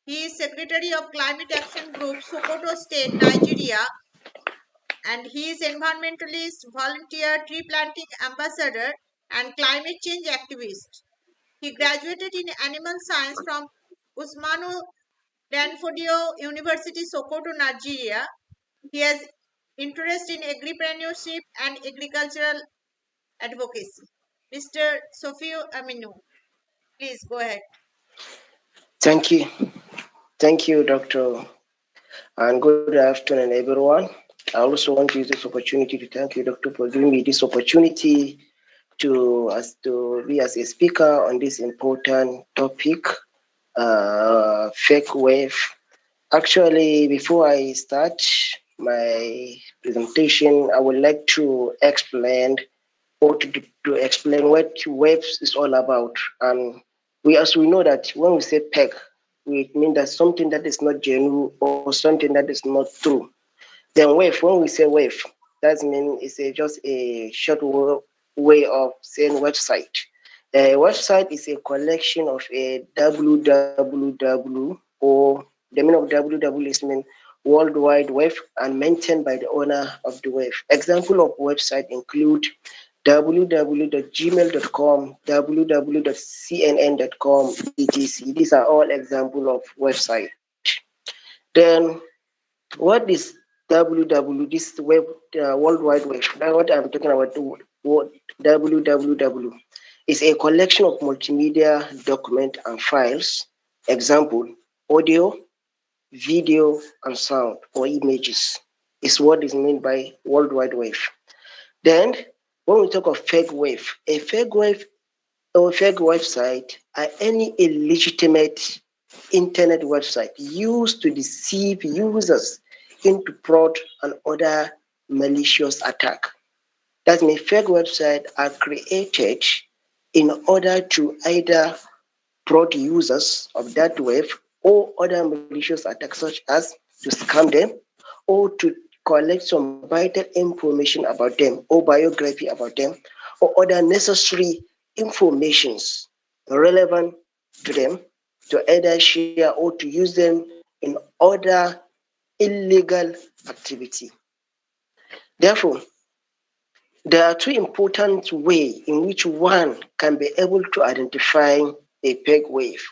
He is Secretary of Climate Action Group, Sokoto State, Nigeria. And he is environmentalist, volunteer, tree planting ambassador, and climate change activist. He graduated in animal science from Usmanu Danfodio University, Sokoto, Nigeria. He has interest in agripreneurship and agricultural advocacy. Mr. Sofio Aminu, please go ahead. Thank you. Thank you, Dr. And good afternoon, everyone. I also want to use this opportunity to thank you, Doctor, for giving me this opportunity to be as a speaker on this important topic, fake wave. Actually, before I start my presentation, I would like to explain explain what waves is all about. And as we know that when we say peg, we mean that something that is not genuine or something that is not true. Then wave, when we say wave, that means it's just a short way of saying website. A website is a collection of a www, or the meaning of www is mean World Wide Web and maintained by the owner of the web. Example of website include www.gmail.com, www.cnn.com, etc. These are all examples of website. Then what is www? This web, World Wide Web. Now what I'm talking about, what www is a collection of multimedia document and files. Example: audio, video, and sound or images is what is meant by World Wide Web. Then when we talk of fake wave, a fake wave or fake website are any illegitimate internet website used to deceive users into fraud and other malicious attack. That means fake websites are created in order to either fraud users of that web or other malicious attacks such as to scam them or to collect some vital information about them or biography about them or other necessary informations relevant to them to either share or to use them in other illegal activity. Therefore, there are two important ways in which one can be able to identify a peg wave.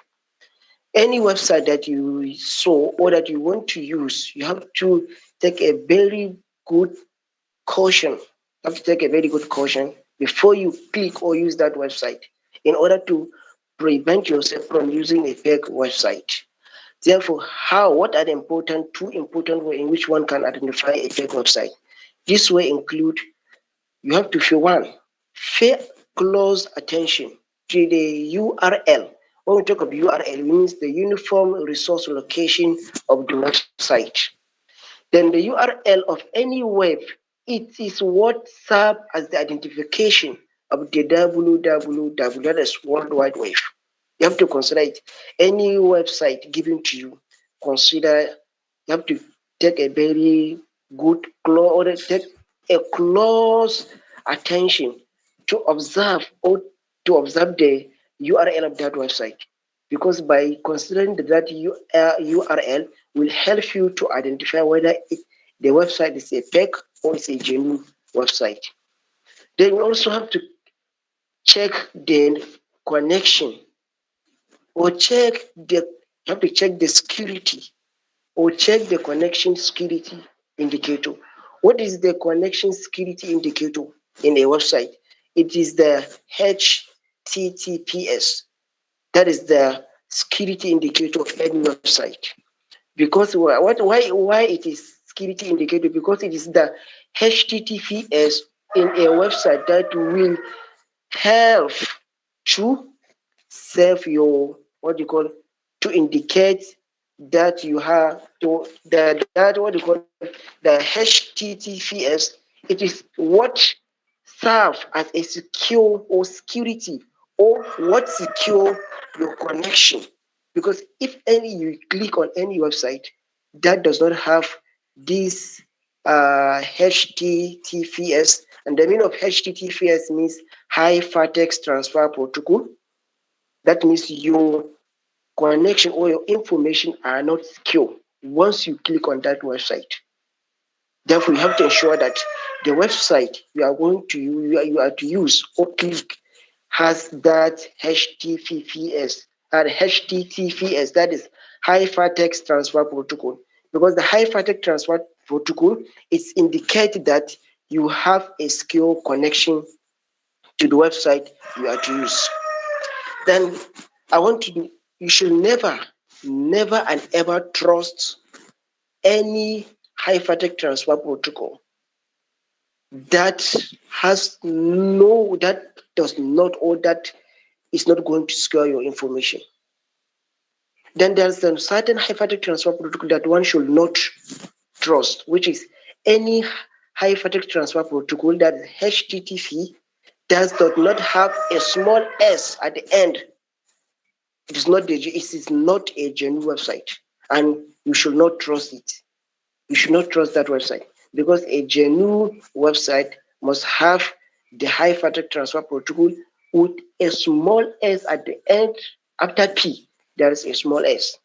Any website that you saw or that you want to use, you have to take a very good caution. You have to take a very good caution before you click or use that website in order to prevent yourself from using a fake website. Therefore, what are the two important ways in which one can identify a fake website? This way include, you have to feel one, pay close attention to the URL. When we talk of URL, it means the uniform resource location of the website. Then the URL of any web, it is what serves as the identification of the www, that is World Wide Web. You have to consider it. Any website given to you, you have to take a very good take a close attention to observe the URL of that website, because by considering that URL will help you to identify whether the website is a fake or it's a genuine website. Then you also have to check the connection or you have to check the security or check the connection security indicator. What is the connection security indicator in a website? It is the HTTPS. That is the security indicator of any website. Because why it is security indicator? Because it is the HTTPS in a website that will help to save your to indicate that you have to that the HTTPS. It is what serve as a secure or security or what secure your connection. Because if you click on any website that does not have this HTTPS, and the meaning of HTTPS means high text transfer protocol. That means your connection or your information are not secure once you click on that website. Therefore, you have to ensure that the website you are going to you are to use or click has that HTTPS, that is hypertext transfer protocol, because the hypertext transfer protocol is indicated that you have a secure connection to the website you are to use. Then you should never and ever trust any hypertext transfer protocol that does not, or that is not going to secure your information. Then there's a certain hypertext transfer protocol that one should not trust, which is any hypertext transfer protocol that is HTTP does not have a small s at the end. It is not a genuine website, and you should not trust it. You should not trust that website, because a genuine website must have the hypertext transfer protocol with a small s at the end. After P, there is a small s.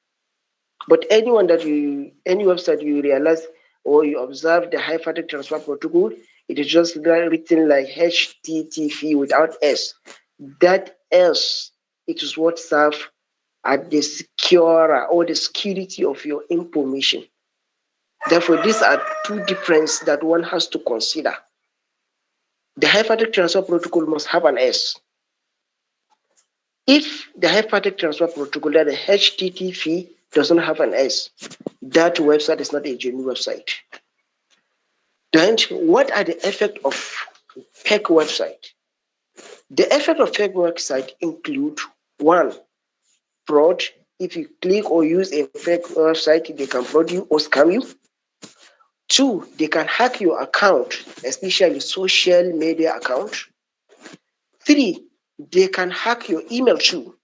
But any website you realize or you observe the hypertext transfer protocol, it is just written like HTTP without S. That S, it is what serves as the secure or the security of your information. Therefore, these are two differences that one has to consider. The hypertext transfer protocol must have an S. If the hypertext transfer protocol, that the HTTP, does not have an S, that website is not a genuine website. Then, what are the effects of fake website? The effect of fake website include: one, fraud. If you click or use a fake website, they can fraud you or scam you. Two, they can hack your account, especially social media account. Three, they can hack your email too.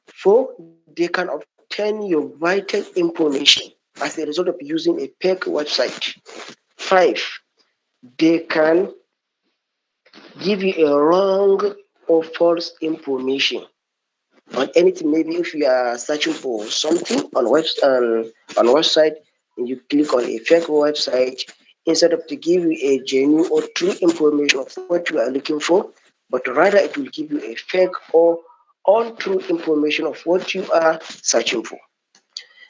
Four, they can obtain your vital information as a result of using a fake website. Five, they can give you a wrong or false information on anything. Maybe if you are searching for something on website and you click on a fake website, instead of to give you a genuine or true information of what you are looking for, but rather it will give you a fake or untrue information of what you are searching for.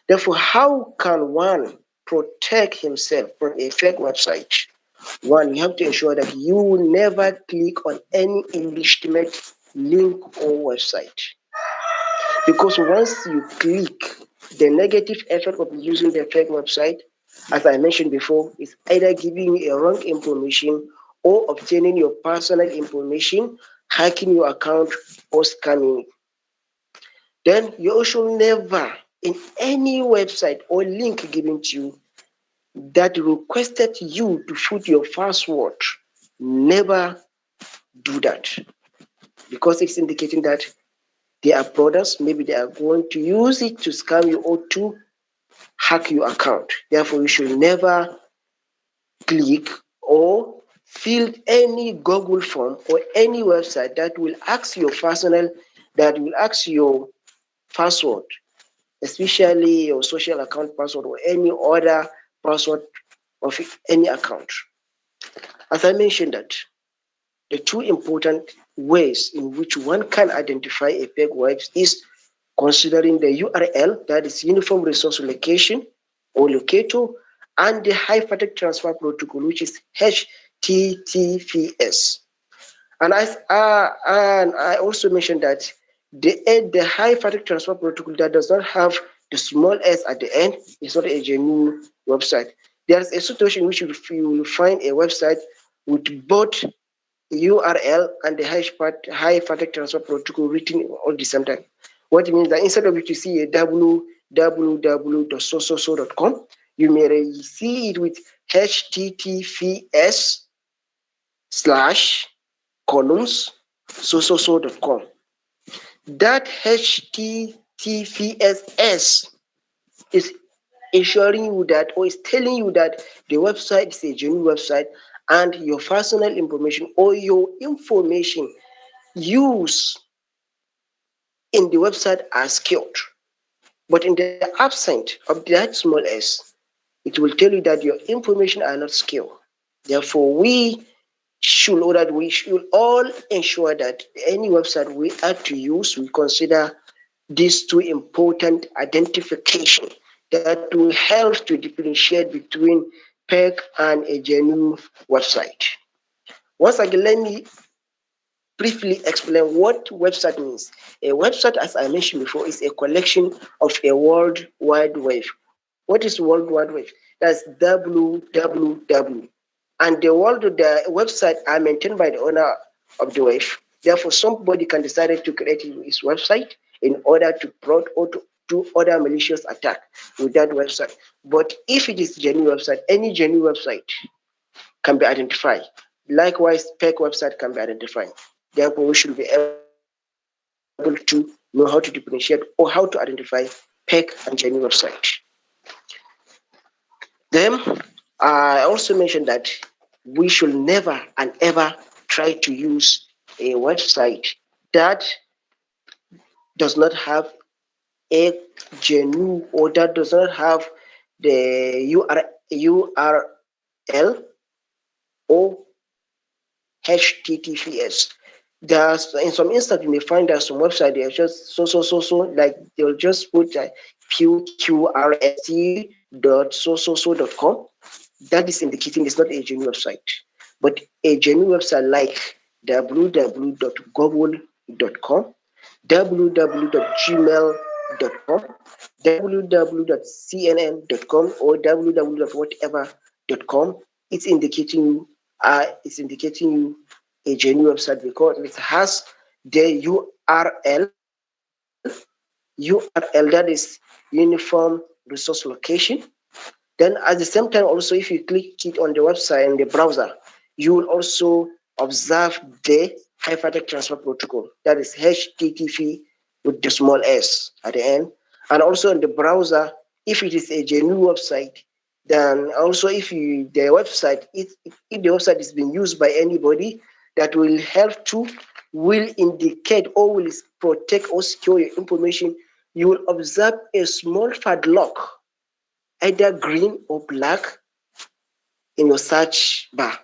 Therefore, how can one protect himself from a fake website? One, you have to ensure that you will never click on any illegitimate link or website. Because once you click, the negative effect of using the fake website, as I mentioned before, is either giving you a wrong information or obtaining your personal information, hacking your account, or scamming. Then you also never, in any website or link given to you that requested you to put your password, never do that, because it's indicating that they are products. Maybe they are going to use it to scam you or to hack your account. Therefore, you should never click or fill any Google form or any website that will ask your password, especially your social account password or any other password of any account. As I mentioned, that the two important ways in which one can identify a fake web is considering the URL, that is Uniform Resource Location or locator, and the Hypertext Transfer Protocol, which is HTTPS. And I also mentioned that the Hypertext Transfer Protocol that does not have the small s at the end is not a genuine website. There's a situation in which you will find a website with both URL and the Hypertext Transfer Protocol written all the same time. What it means that instead of you see a www.so.com, you may see it with https://so.com. That HTTPS is ensuring you that, or is telling you that the website is a genuine website and your personal information or your information used in the website are secured. But in the absence of that small s, it will tell you that your information are not secure. Therefore, we should all ensure that any website we are to use, we consider these two important identification that will help to differentiate between fake and a genuine website. Once again, let me briefly explain what website means. A website, as I mentioned before, is a collection of a world wide web. What is World Wide Web? That's www. And the website are maintained by the owner of the web. Therefore, somebody can decide to create his website in order to prod or to do other malicious attack with that website. But if it is a genuine website, any genuine website can be identified. Likewise, fake website can be identified. Therefore, we should be able to know how to differentiate or how to identify fake and genuine website. Then I also mentioned that we should never and ever try to use a website that does not have a genuine or that does not have the URL or HTTPS. There's in some instance you may find that some website they're just so like they'll just put qrst.so.com. That is indicating it's not a genuine website. But a genuine website like www.google.com, www.gmail.com, www.cnn.com, or www.whatever.com, it's indicating you a genuine website because it has the URL that is uniform resource location. Then at the same time, also if you click it on the website in the browser, you will also observe the hypertext transfer protocol, that is HTTP with the small s at the end. And also in the browser, if it is a genuine website, then also if the website, if the website is being used by anybody, that will help to will indicate or will protect or secure your information. You will observe a small padlock, either green or black, in your search bar.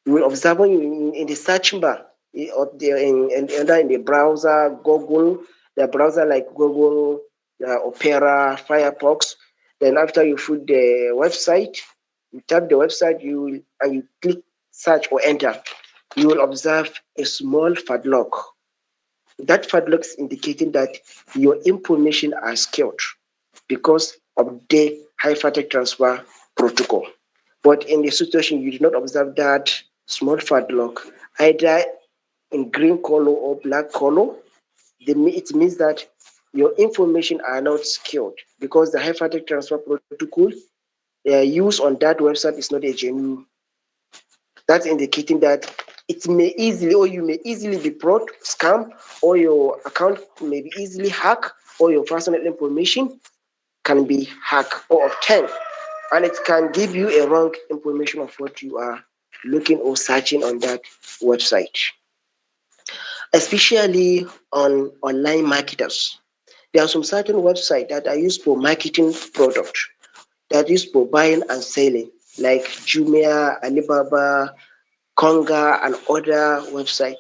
You will observe in the search bar, or either in the browser, Google, the browser like Google, Opera, Firefox. Then after you put the website, you tap the website, and you click search or enter, you will observe a small padlock. That padlock is indicating that your information are secured because of the hypertext transfer protocol. But in the situation you do not observe that small padlock, either in green color or black color, it means that your information are not secured because the hypertext transfer protocol used on that website is not a genuine. That's indicating that it may easily, or you may easily be fraud, scam, or your account may be easily hacked, or your personal information can be hacked or obtained, and it can give you a wrong information of what you are looking or searching on that website. Especially on online marketers, there are some certain websites that are used for marketing products, that are used for buying and selling, like Jumia, Alibaba, Konga, and other websites.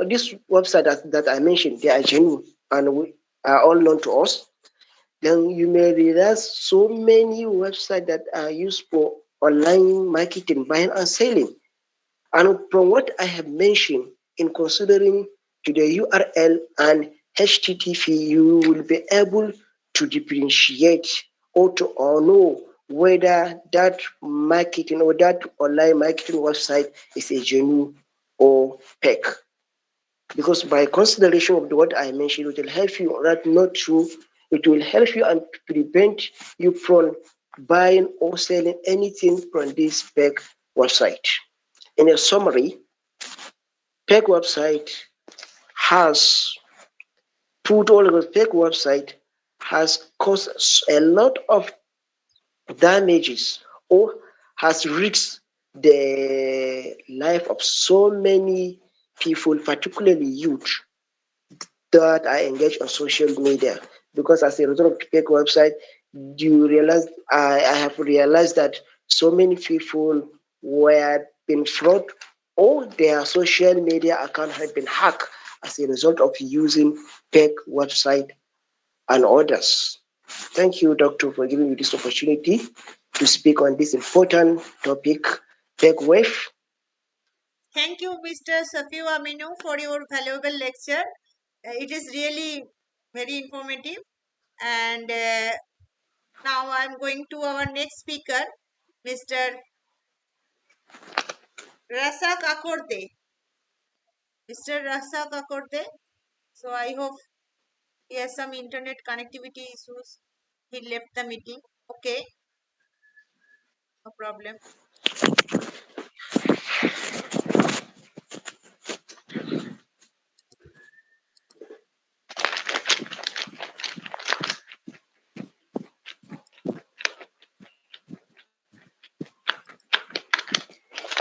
This website that I mentioned, they are genuine and we are all known to us. Then you may realize so many websites that are used for online marketing, buying and selling. And from what I have mentioned, in considering to the URL and HTTP, you will be able to differentiate or know whether that marketing or that online marketing website is a genuine or fake. Because by consideration of what I mentioned, it will help you that not true. It will help you and prevent you from buying or selling anything from this fake website. In a summary, fake website has fake website has caused a lot of damages or has risked the life of so many people, particularly youth, that are engaged on social media. Because as a result of fake website, I have realized that so many people were being fraud or their social media account had been hacked as a result of using fake website and others. Thank you, Doctor, for giving me this opportunity to speak on this important topic, fake wave. Thank you, Mr. Safiu Aminu, for your valuable lecture. It is really very informative. And now I'm going to our next speaker, Mr. Rasak Akorde. Mr. Rasak Akorde. So I hope he has some internet connectivity issues. He left the meeting. Okay, no problem.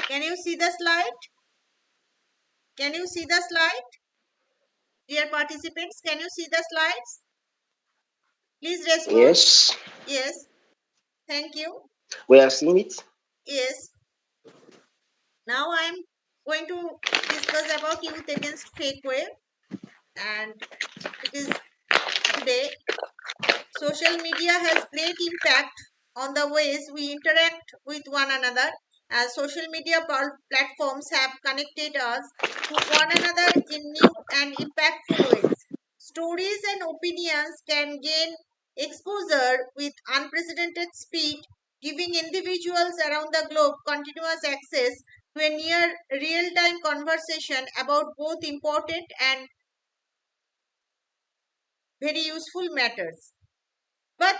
Can you see the slide? Can you see the slide? Dear participants, can you see the slides? Please respond. Yes. Yes. Thank you. We have seen it. Yes. Now I am going to discuss about youth against fake wave, and it is today. Social media has great impact on the ways we interact with one another, as social media platforms have connected us to one another in new and impactful ways. Stories and opinions can gain exposure with unprecedented speed, giving individuals around the globe continuous access to a near real-time conversation about both important and very useful matters. But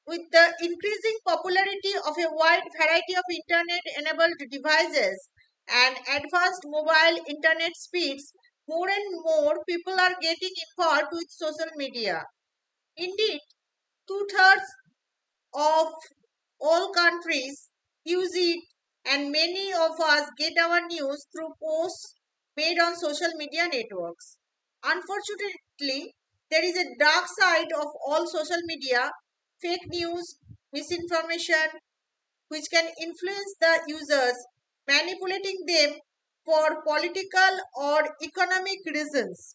with the increasing popularity of a wide variety of internet-enabled devices and advanced mobile internet speeds, more and more people are getting involved with social media. Indeed, two-thirds of all countries use it, and many of us get our news through posts made on social media networks. Unfortunately, there is a dark side of all social media: fake news, misinformation, which can influence the users, manipulating them for political or economic reasons.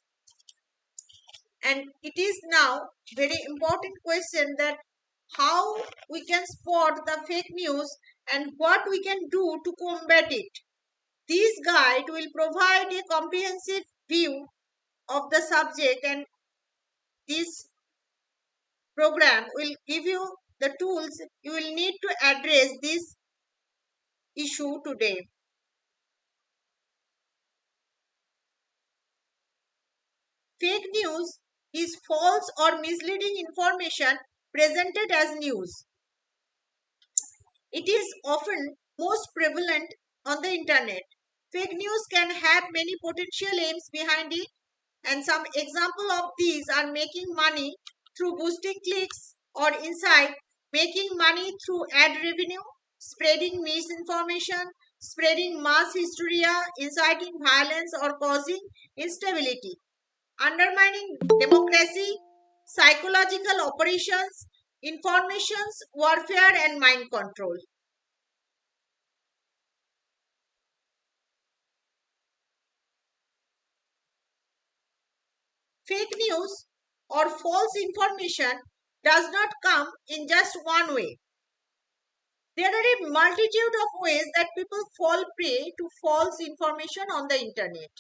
And it is now very important question that how we can spot the fake news and what we can do to combat it. This guide will provide a comprehensive view of the subject, and this program will give you the tools you will need to address this issue today. Fake news is false or misleading information presented as news. It is often most prevalent on the internet. Fake news can have many potential aims behind it, and some example of these are making money through boosting clicks or insight, making money through ad revenue, spreading misinformation, spreading mass hysteria, inciting violence or causing instability, undermining democracy, psychological operations, informations warfare, and mind control. Fake news or false information does not come in just one way. There are a multitude of ways that people fall prey to false information on the internet.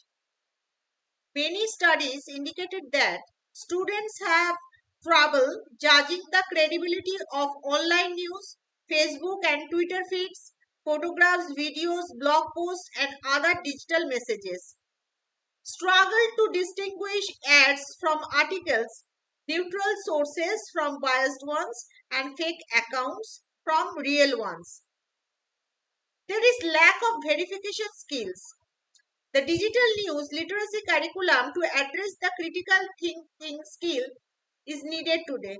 Many studies indicated that students have trouble judging the credibility of online news, Facebook and Twitter feeds, photographs, videos, blog posts, and other digital messages. Struggle to distinguish ads from articles, neutral sources from biased ones, and fake accounts from real ones. There is lack of verification skills. The digital news literacy curriculum to address the critical thinking skill is needed today.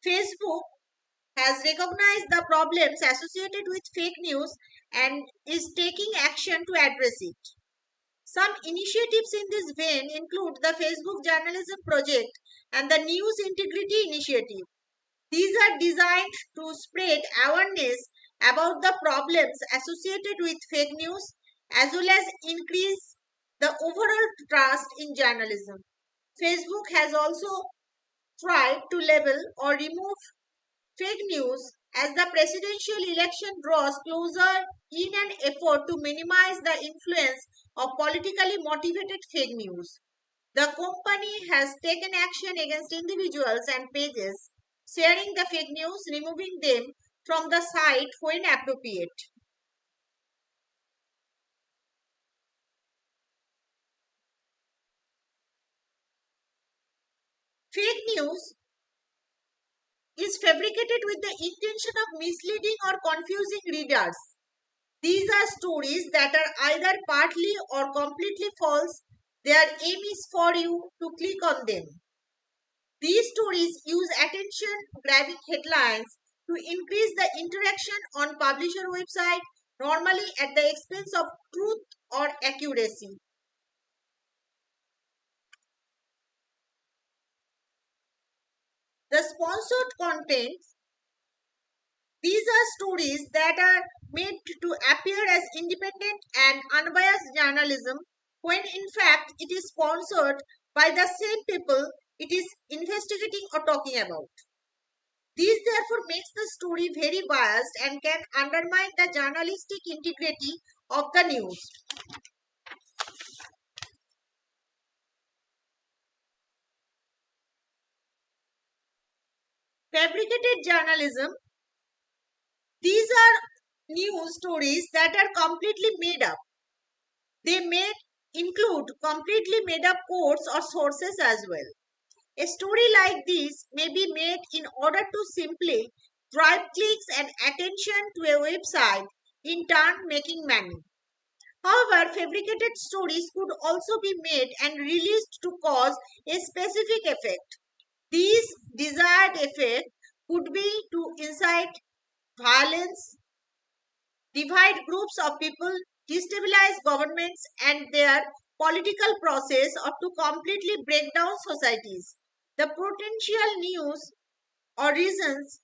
Facebook has recognized the problems associated with fake news and is taking action to address it. Some initiatives in this vein include the Facebook Journalism Project and the News Integrity Initiative. These are designed to spread awareness about the problems associated with fake news as well as increase the overall trust in journalism. Facebook has also tried to label or remove fake news as the presidential election draws closer in an effort to minimize the influence of politically motivated fake news. The company has taken action against individuals and pages sharing the fake news, removing them from the site when appropriate. Fake news is fabricated with the intention of misleading or confusing readers. These are stories that are either partly or completely false. Their aim is for you to click on them. These stories use attention grabbing headlines to increase the interaction on publisher website, normally at the expense of truth or accuracy. The sponsored content, these are stories that are made to appear as independent and unbiased journalism when in fact it is sponsored by the same people it is investigating or talking about. This therefore makes the story very biased and can undermine the journalistic integrity of the news. Fabricated journalism, these are news stories that are completely made up. They may include completely made up quotes or sources as well. A story like this may be made in order to simply drive clicks and attention to a website, in turn making money. However, fabricated stories could also be made and released to cause a specific effect. These desired effect could be to incite violence, divide groups of people, destabilize governments and their political process, or to completely break down societies. The potential news or reasons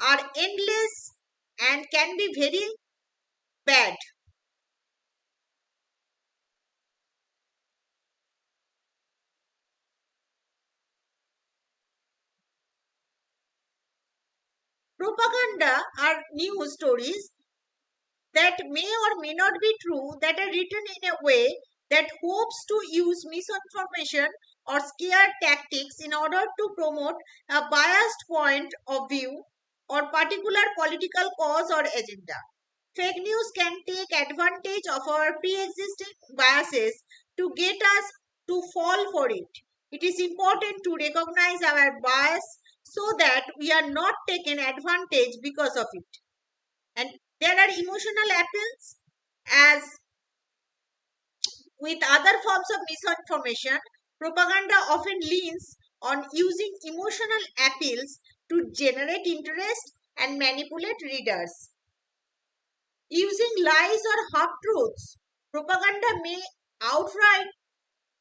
are endless and can be very bad. Propaganda are news stories that may or may not be true, that are written in a way that hopes to use misinformation or scare tactics in order to promote a biased point of view or particular political cause or agenda. Fake news can take advantage of our pre-existing biases to get us to fall for it. It is important to recognize our bias so that we are not taken advantage because of it. And there are emotional appeals. As with other forms of misinformation, propaganda often leans on using emotional appeals to generate interest and manipulate readers. Using lies or half truths, propaganda may outright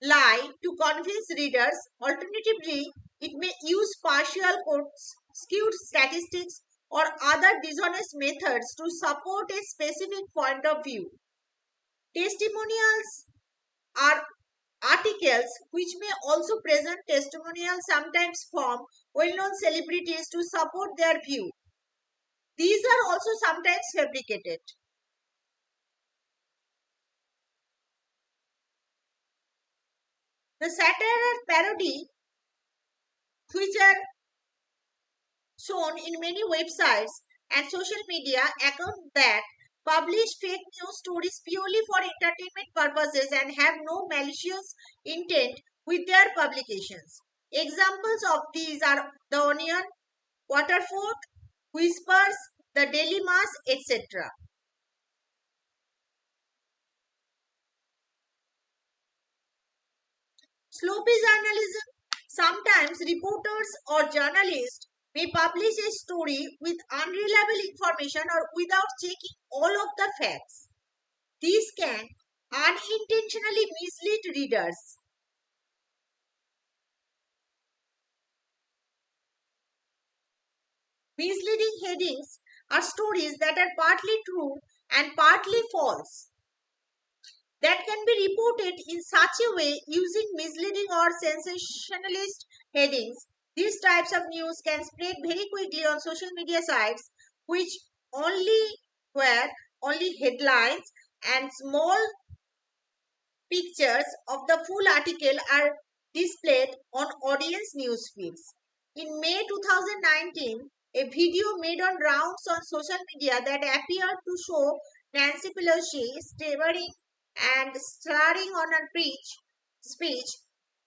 lie to convince readers. Alternatively, it may use partial quotes, skewed statistics, or other dishonest methods to support a specific point of view. Testimonials are articles which may also present testimonials, sometimes from well known celebrities to support their view. These are also sometimes fabricated. The satire or parody, which are shown in many websites and social media accounts that publish fake news stories purely for entertainment purposes and have no malicious intent with their publications. Examples of these are The Onion, Waterford, Whispers, The Daily Mass, etc. Sloppy journalism. Sometimes reporters or journalists may publish a story with unreliable information or without checking all of the facts. These can unintentionally mislead readers. Misleading headings are stories that are partly true and partly false. that can be reported in such a way using misleading or sensationalist headings. These types of news can spread very quickly on social media sites, which only where only headlines and small pictures of the full article are displayed on audience news feeds. In May 2019, a video made on rounds on social media that appeared to show Nancy Pelosi stammering and slurring on her speech,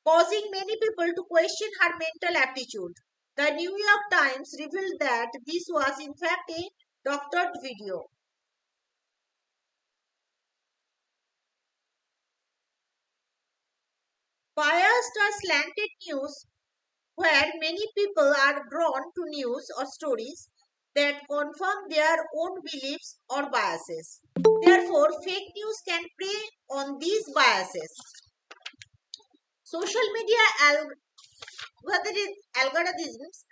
causing many people to question her mental aptitude. The New York Times revealed that this was in fact a doctored video. Biased or slanted news, where many people are drawn to news or stories that confirm their own beliefs or biases. Therefore, fake news can prey on these biases. Social media algorithms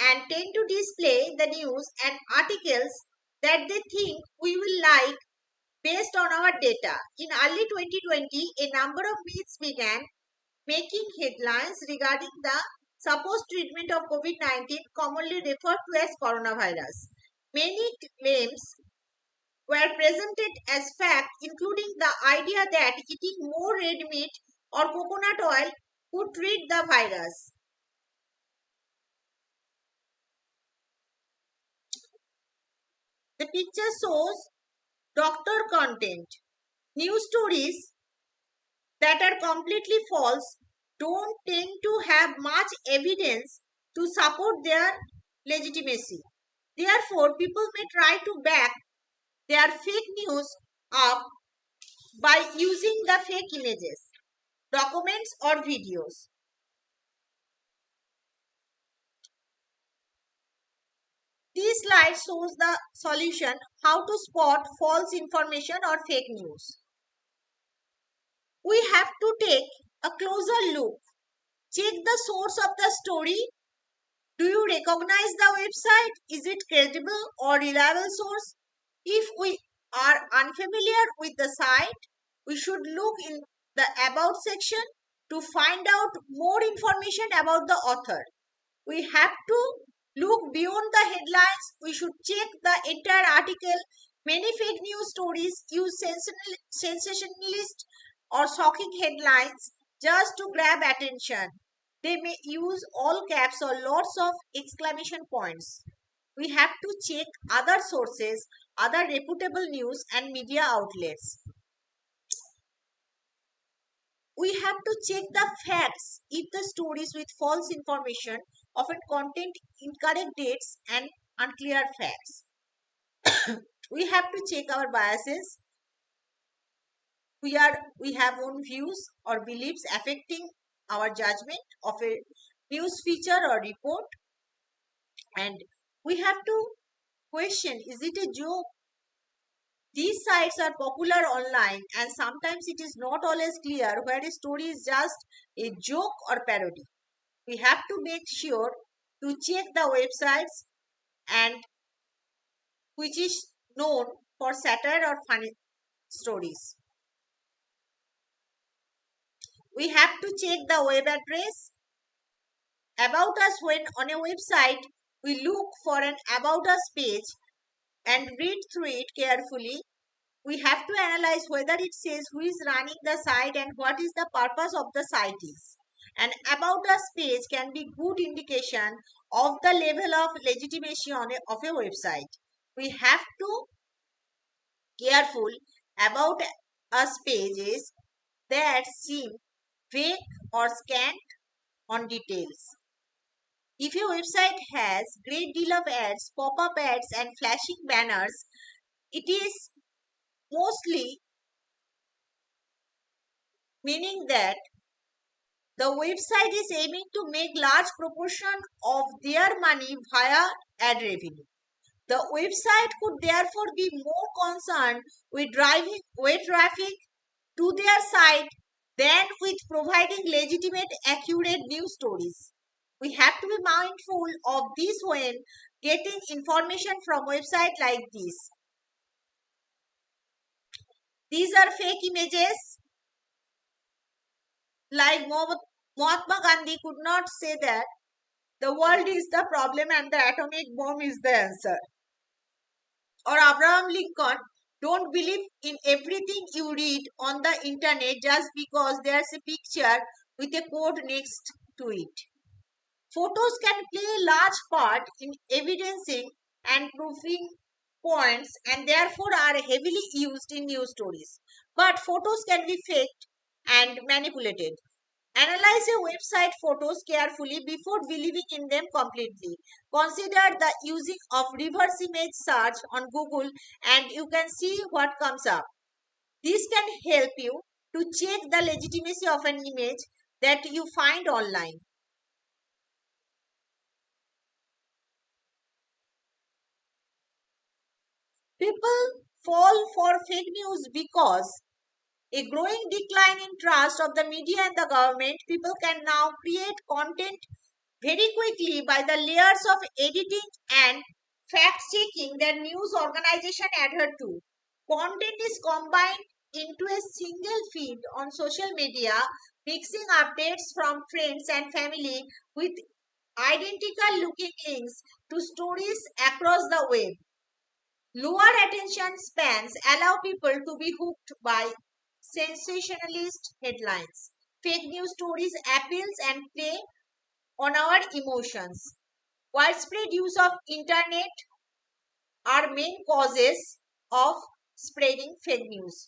and tend to display the news and articles that they think we will like based on our data. In early 2020, a number of myths began making headlines regarding the supposed treatment of COVID-19, commonly referred to as coronavirus. Many claims were presented as fact, including the idea that eating more red meat or coconut oil could treat the virus. The picture shows doctor content. News stories that are completely false don't tend to have much evidence to support their legitimacy. Therefore, people may try to back their fake news up by using the fake images, documents, or videos. This slide shows the solution how to spot false information or fake news. We have to take a closer look. Check the source of the story. Do you recognize the website? Is it credible or reliable source? If we are unfamiliar with the site, we should look in the About section to find out more information about the author. We have to look beyond the headlines. We should check the entire article. Many fake news stories use sensationalist or shocking headlines just to grab attention. They may use all caps or lots of exclamation points. We have to check other sources, other reputable news and media outlets. We have to check the facts if the stories with false information often contain incorrect dates and unclear facts. We have to check our biases. We have own views or beliefs affecting our judgment of a news feature or report, and we have to question, is it a joke? These sites are popular online, and sometimes it is not always clear where a story is just a joke or parody. We have to make sure to check the websites and which is known for satire or funny stories. We have to check the web address. About us, when on a website, we look for an About Us page and read through it carefully. We have to analyze whether it says who is running the site and what is the purpose of the site is. An About Us page can be good indication of the level of legitimacy of a website. We have to careful about us pages that seem vague or scant on details. If your website has great deal of ads, pop-up ads and flashing banners, it is mostly meaning that the website is aiming to make large proportion of their money via ad revenue. The website could therefore be more concerned with driving web traffic to their site than with providing legitimate, accurate news stories. We have to be mindful of this when getting information from websites like this. These are fake images. Like Mahatma Gandhi could not say that the world is the problem and the atomic bomb is the answer. Or Abraham Lincoln, don't believe in everything you read on the internet just because there's a picture with a code next to it. Photos can play a large part in evidencing and proving points and therefore are heavily used in news stories. But photos can be faked and manipulated. Analyze a website photos carefully before believing in them completely. Consider the using of reverse image search on Google and you can see what comes up. This can help you to check the legitimacy of an image that you find online. People fall for fake news because a growing decline in trust of the media and the government. People can now create content very quickly by the layers of editing and fact checking that news organization adhere to. Content is combined into a single feed on social media, mixing updates from friends and family with identical looking links to stories across the web. Lower attention spans allow people to be hooked by sensationalist headlines. Fake news stories appeals and play on our emotions. Widespread use of internet are main causes of spreading fake news.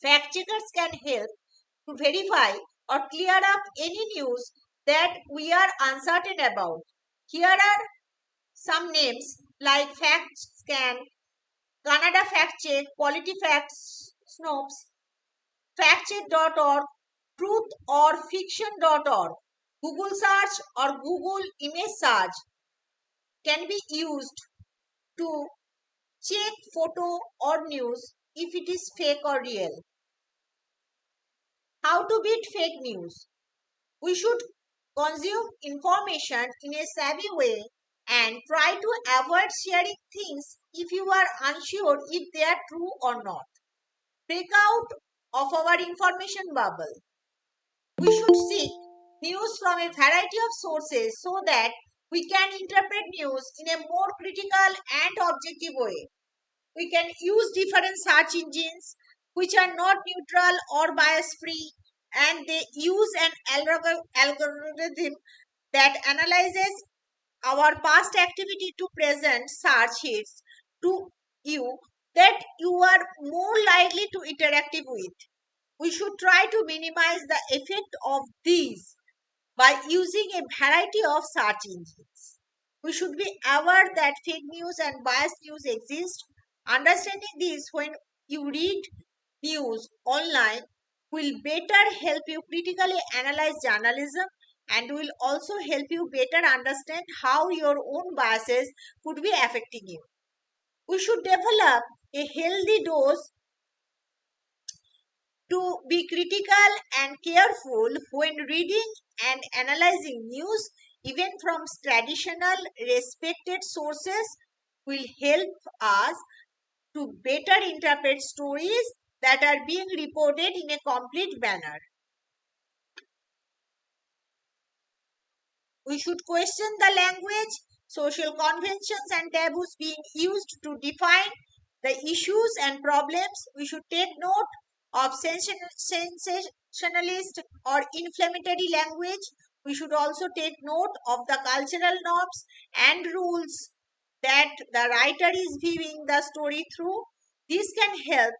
Fact checkers can help to verify or clear up any news that we are uncertain about. Here are some names like Fact Scan, Canada Fact Check, PolitiFact, Snopes, factcheck.org, trutherfiction.org. Google search or Google image search can be used to check photo or news if it is fake or real. How to beat fake news? We should consume information in a savvy way and try to avoid sharing things if you are unsure if they are true or not. Break out of our information bubble. We should seek news from a variety of sources so that we can interpret news in a more critical and objective way. We can use different search engines which are not neutral or bias free, and they use an algorithm that analyzes our past activity to present search hits to you that you are more likely to interactive with. We should try to minimize the effect of these by using a variety of search engines. We should be aware that fake news and biased news exist. Understanding this when you read news online will better help you critically analyze journalism and will also help you better understand how your own biases could be affecting you. We should develop a healthy dose to be critical and careful when reading and analyzing news, even from traditional respected sources, will help us to better interpret stories that are being reported in a complete manner. We should question the language, social conventions, and taboos being used to define the issues and problems. We should take note of sensationalist or inflammatory language. We should also take note of the cultural norms and rules that the writer is viewing the story through. This can help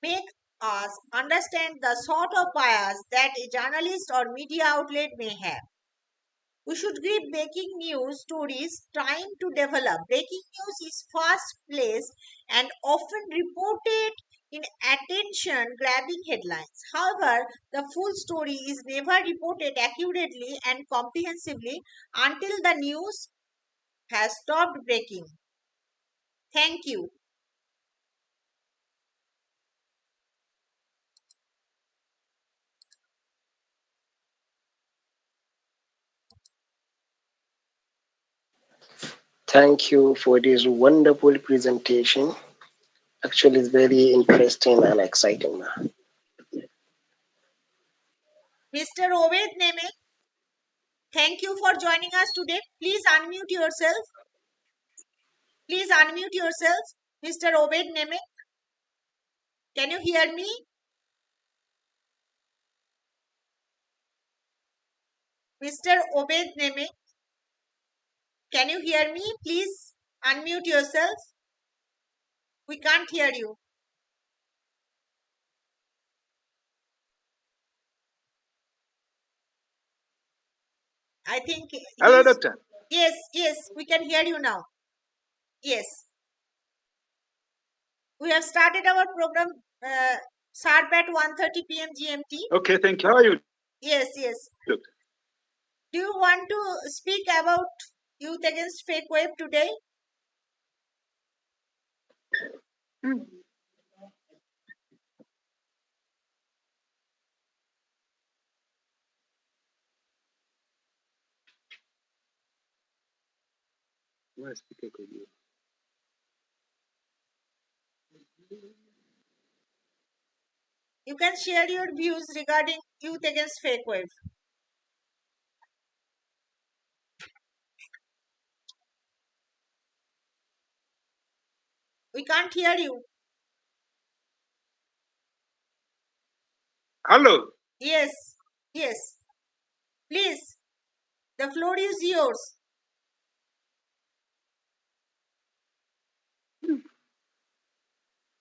make us understand the sort of bias that a journalist or media outlet may have. We should give breaking news stories time to develop. Breaking news is fast paced and often reported in attention grabbing headlines. However, the full story is never reported accurately and comprehensively until the news has stopped breaking. Thank you. Thank you for this wonderful presentation. actually is very interesting and exciting. Mr. Obed Neme, thank you for joining us today. Please unmute yourself. Please unmute yourself. Mr. Obed Neme, can you hear me? Mr. Obed Neme, can you hear me? Please unmute yourself. We can't hear you. I think. Hello, doctor. Yes, we can hear you now. Yes. We have started our program sharp at 1:30 p.m. GMT. Okay, thank you. How are you? Yes. Look. Do you want to speak about youth against fake wave today? You can share your views regarding youth against fake wave. We can't hear you. Hello. Yes. Please, the floor is yours.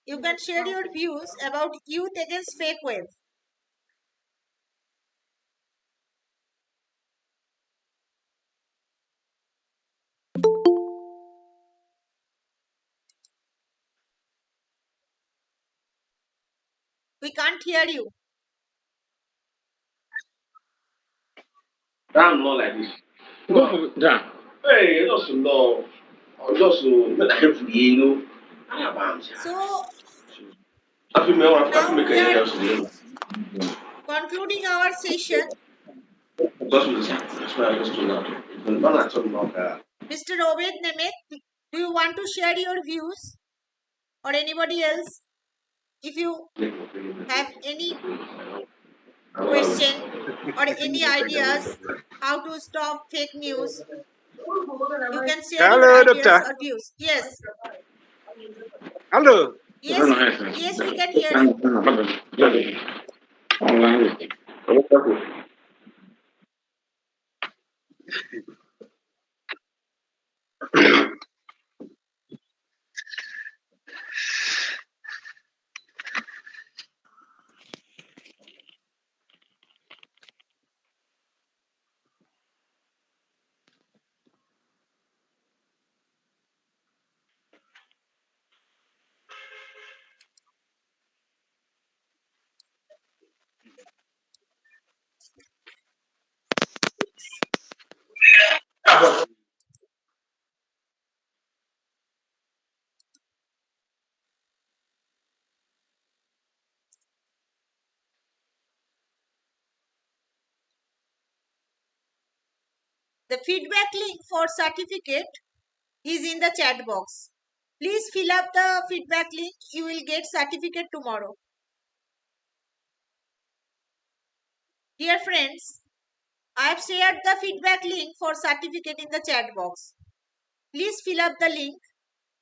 You can share your views about youth against fake wave. We can't hear you. I'm not like this. Go for down. Hey, just no. Just you know. So now we are concluding our session. Mr. Obed Nemeth, do you want to share your views or anybody else? If you have any question or any ideas how to stop fake news, you can share your Hello, ideas doctor. or views. Yes. Hello. Yes, we can hear you. The feedback link for certificate is in the chat box. Please fill up the feedback link. You will get certificate tomorrow. Dear friends, I have shared the feedback link for certificate in the chat box. Please fill up the link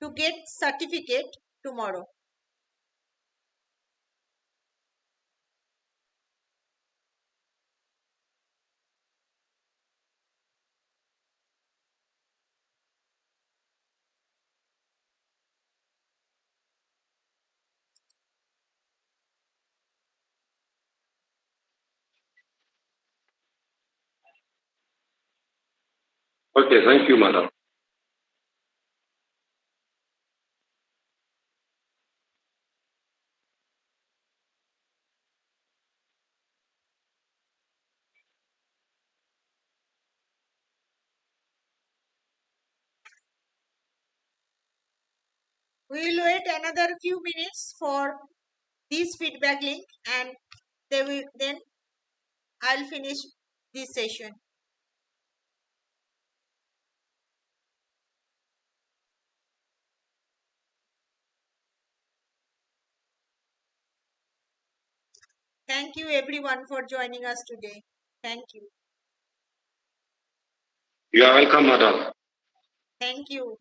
to get certificate tomorrow. Okay, thank you, madam. We will wait another few minutes for this feedback link and then I'll finish this session. Thank you everyone for joining us today. Thank you. You are welcome, madam. Thank you.